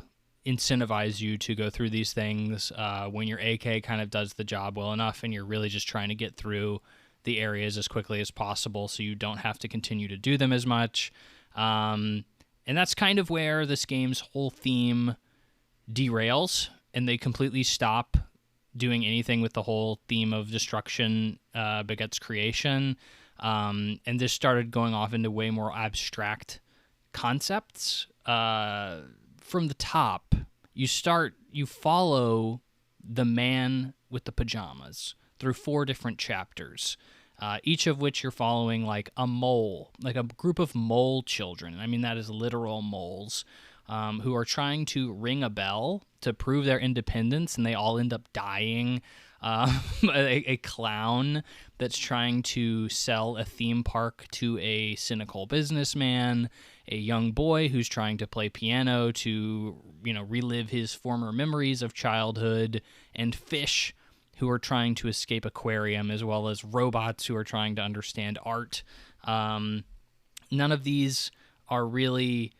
incentivize you to go through these things when your AK kind of does the job well enough and you're really just trying to get through the areas as quickly as possible so you don't have to continue to do them as much. And that's kind of where this game's whole theme derails, and they completely stop doing anything with the whole theme of destruction begets creation, and this started going off into way more abstract concepts. From the top, you follow the man with the pajamas through 4 different chapters, each of which you're following like a mole, like a group of mole children. I mean, that is literal moles. Who are trying to ring a bell to prove their independence, and they all end up dying. A clown that's trying to sell a theme park to a cynical businessman, a young boy who's trying to play piano to, relive his former memories of childhood, and fish who are trying to escape aquarium, as well as robots who are trying to understand art. None of these are really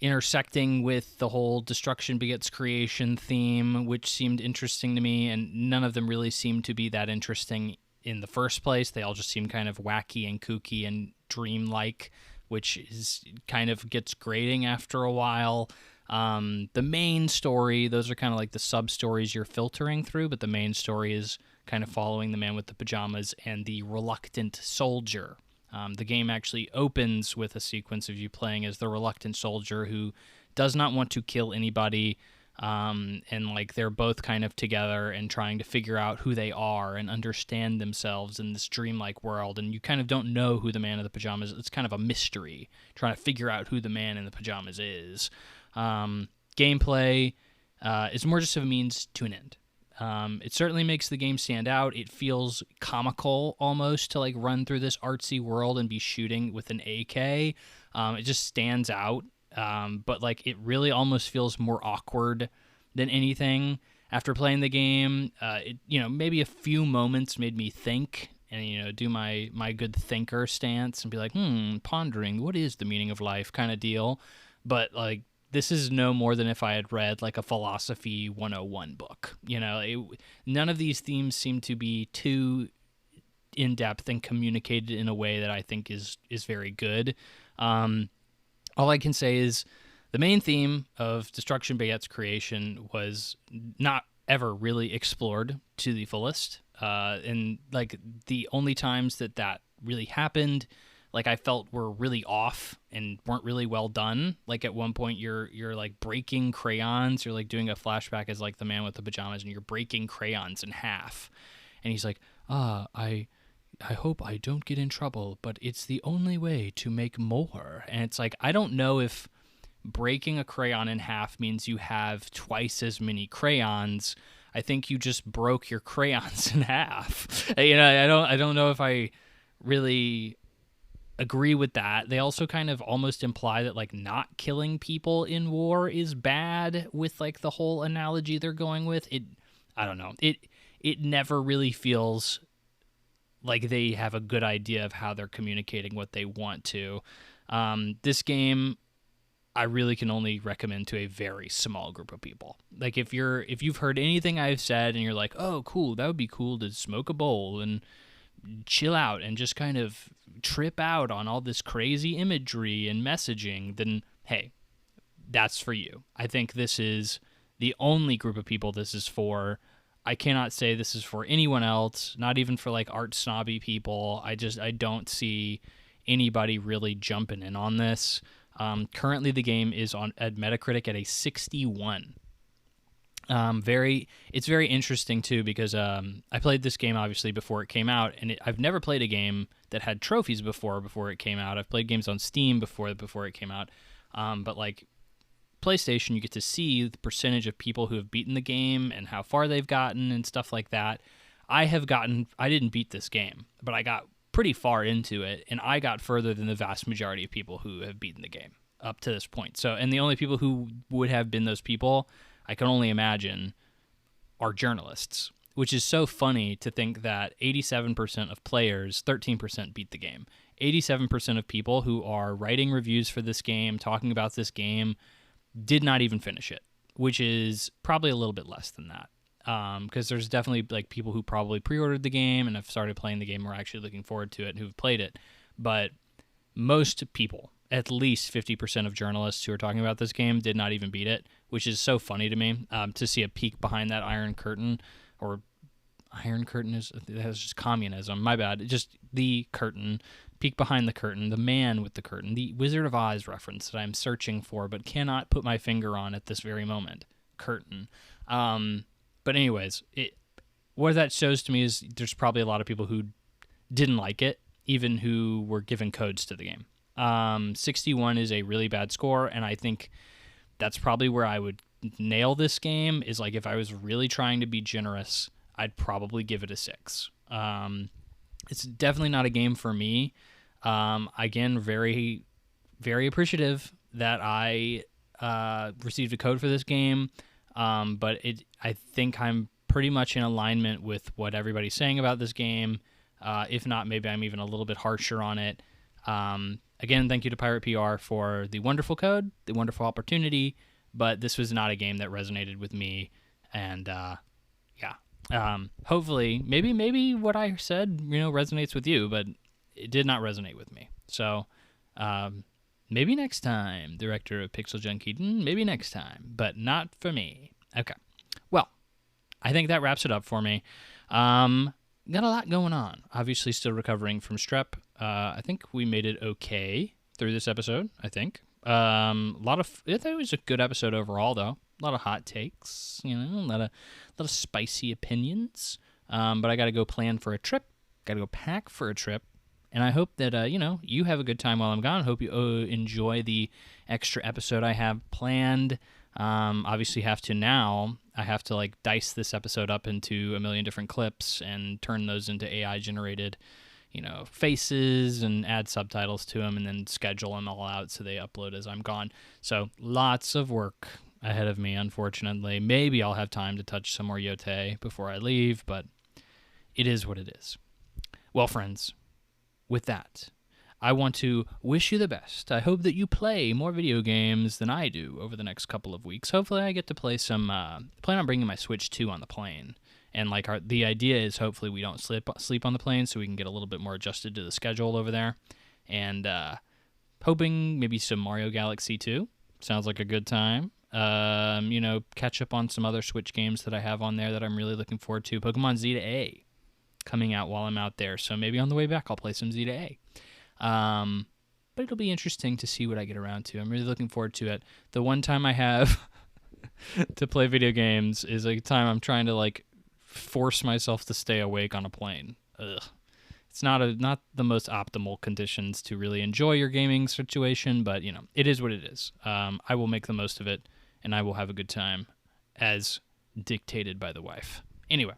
intersecting with the whole destruction begets creation theme, which seemed interesting to me, and none of them really seemed to be that interesting in the first place. They all just seem kind of wacky and kooky and dreamlike, which is kind of gets grating after a while. The main story, those are kind of like the sub-stories you're filtering through, but the main story is kind of following the man with the pajamas and the reluctant soldier. The game actually opens with a sequence of you playing as the reluctant soldier who does not want to kill anybody, and like they're both kind of together and trying to figure out who they are and understand themselves in this dreamlike world, and you kind of don't know who the man in the pajamas is. It's kind of a mystery, trying to figure out who the man in the pajamas is. Gameplay is more just of a means to an end. It certainly makes the game stand out. It feels comical almost to like run through this artsy world and be shooting with an AK. It just stands out. But like it really almost feels more awkward than anything. After playing the game, maybe a few moments made me think and, do my good thinker stance and be like, pondering, what is the meaning of life kind of deal. But like, this is no more than if I had read like a philosophy 101 book. None of these themes seem to be too in-depth and communicated in a way that I think is very good. All I can say is the main theme of destruction begets creation was not ever really explored to the fullest. And like the only times that really happened, like I felt were really off and weren't really well done. Like at one point you're like breaking crayons. You're like doing a flashback as like the man with the pajamas and you're breaking crayons in half. And he's like, I hope I don't get in trouble, but it's the only way to make more. And it's like, I don't know if breaking a crayon in half means you have twice as many crayons. I think you just broke your crayons in half. I don't know if I really agree with that. They also kind of almost imply that like not killing people in war is bad with like the whole analogy they're going with. I don't know. It never really feels like they have a good idea of how they're communicating what they want to. This game I really can only recommend to a very small group of people. Like if you've heard anything I've said and you're like, "Oh, cool, that would be cool to smoke a bowl and chill out and just kind of trip out on all this crazy imagery and messaging," then hey, that's for you. I think this is the only group of people this is for. I cannot say this is for anyone else, not even for like art snobby people. I don't see anybody really jumping in on this. Currently the game is at Metacritic at a 61. It's very interesting too because I played this game obviously before it came out, and I've never played a game that had trophies before it came out. I've played games on Steam before it came out, but like PlayStation, you get to see the percentage of people who have beaten the game and how far they've gotten and stuff like that. I didn't beat this game, but I got pretty far into it, and I got further than the vast majority of people who have beaten the game up to this point. So, and the only people who would have been those people, I can only imagine, are journalists, which is so funny to think that 87% of players, 13% beat the game. 87% of people who are writing reviews for this game, talking about this game, did not even finish it, which is probably a little bit less than that. Because there's definitely like people who probably pre-ordered the game and have started playing the game and are actually looking forward to it and who've played it. But most people, at least 50% of journalists who are talking about this game, did not even beat it, which is so funny to me to see a peek behind that Iron Curtain. Or Iron Curtain that's just communism. My bad. Just the curtain. Peek behind the curtain. The man with the curtain. The Wizard of Oz reference that I'm searching for but cannot put my finger on at this very moment. Curtain. But anyways, what that shows to me is there's probably a lot of people who didn't like it, even who were given codes to the game. 61 is a really bad score, and I think that's probably where I would nail this game, is like if I was really trying to be generous, I'd probably give it a 6. It's definitely not a game for me. Again, very, very appreciative that I received a code for this game. But I think I'm pretty much in alignment with what everybody's saying about this game. If not, maybe I'm even a little bit harsher on it. Again, thank you to Pirate PR for the wonderful code, the wonderful opportunity, but this was not a game that resonated with me. And, hopefully, maybe what I said, resonates with you, but it did not resonate with me. So, maybe next time, director of Pixel Junkie. Maybe next time, but not for me. Okay. Well, I think that wraps it up for me. Got a lot going on. Obviously, still recovering from strep. I think we made it okay through this episode, I think. I thought it was a good episode overall, though. A lot of hot takes, a lot of spicy opinions. But I got to go plan for a trip. Got to go pack for a trip. And I hope that, you have a good time while I'm gone. Hope you enjoy the extra episode I have planned. Obviously I have to like dice this episode up into a million different clips and turn those into AI generated, faces and add subtitles to them and then schedule them all out so they upload as I'm gone. So lots of work ahead of me, unfortunately. Maybe I'll have time to touch some more Yotei before I leave, but it is what it is. Well, friends, with that, I want to wish you the best. I hope that you play more video games than I do over the next couple of weeks. Hopefully I get to play some, plan on bringing my Switch 2 on the plane. And like the idea is hopefully we don't sleep on the plane so we can get a little bit more adjusted to the schedule over there. And hoping maybe some Mario Galaxy 2. Sounds like a good time. Catch up on some other Switch games that I have on there that I'm really looking forward to. Pokemon Z to A coming out while I'm out there. So maybe on the way back I'll play some Z to A. But it'll be interesting to see what I get around to. I'm really looking forward to it. The one time I have to play video games is a time I'm trying to like force myself to stay awake on a plane. Ugh. It's not the most optimal conditions to really enjoy your gaming situation, but it is what it is. I will make the most of it, and I will have a good time, as dictated by the wife. Anyway,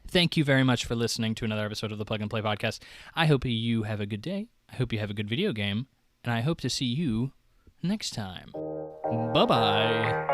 thank you very much for listening to another episode of the Plug and Play Podcast. I hope you have a good day. I hope you have a good video game, and I hope to see you next time. Bye-bye.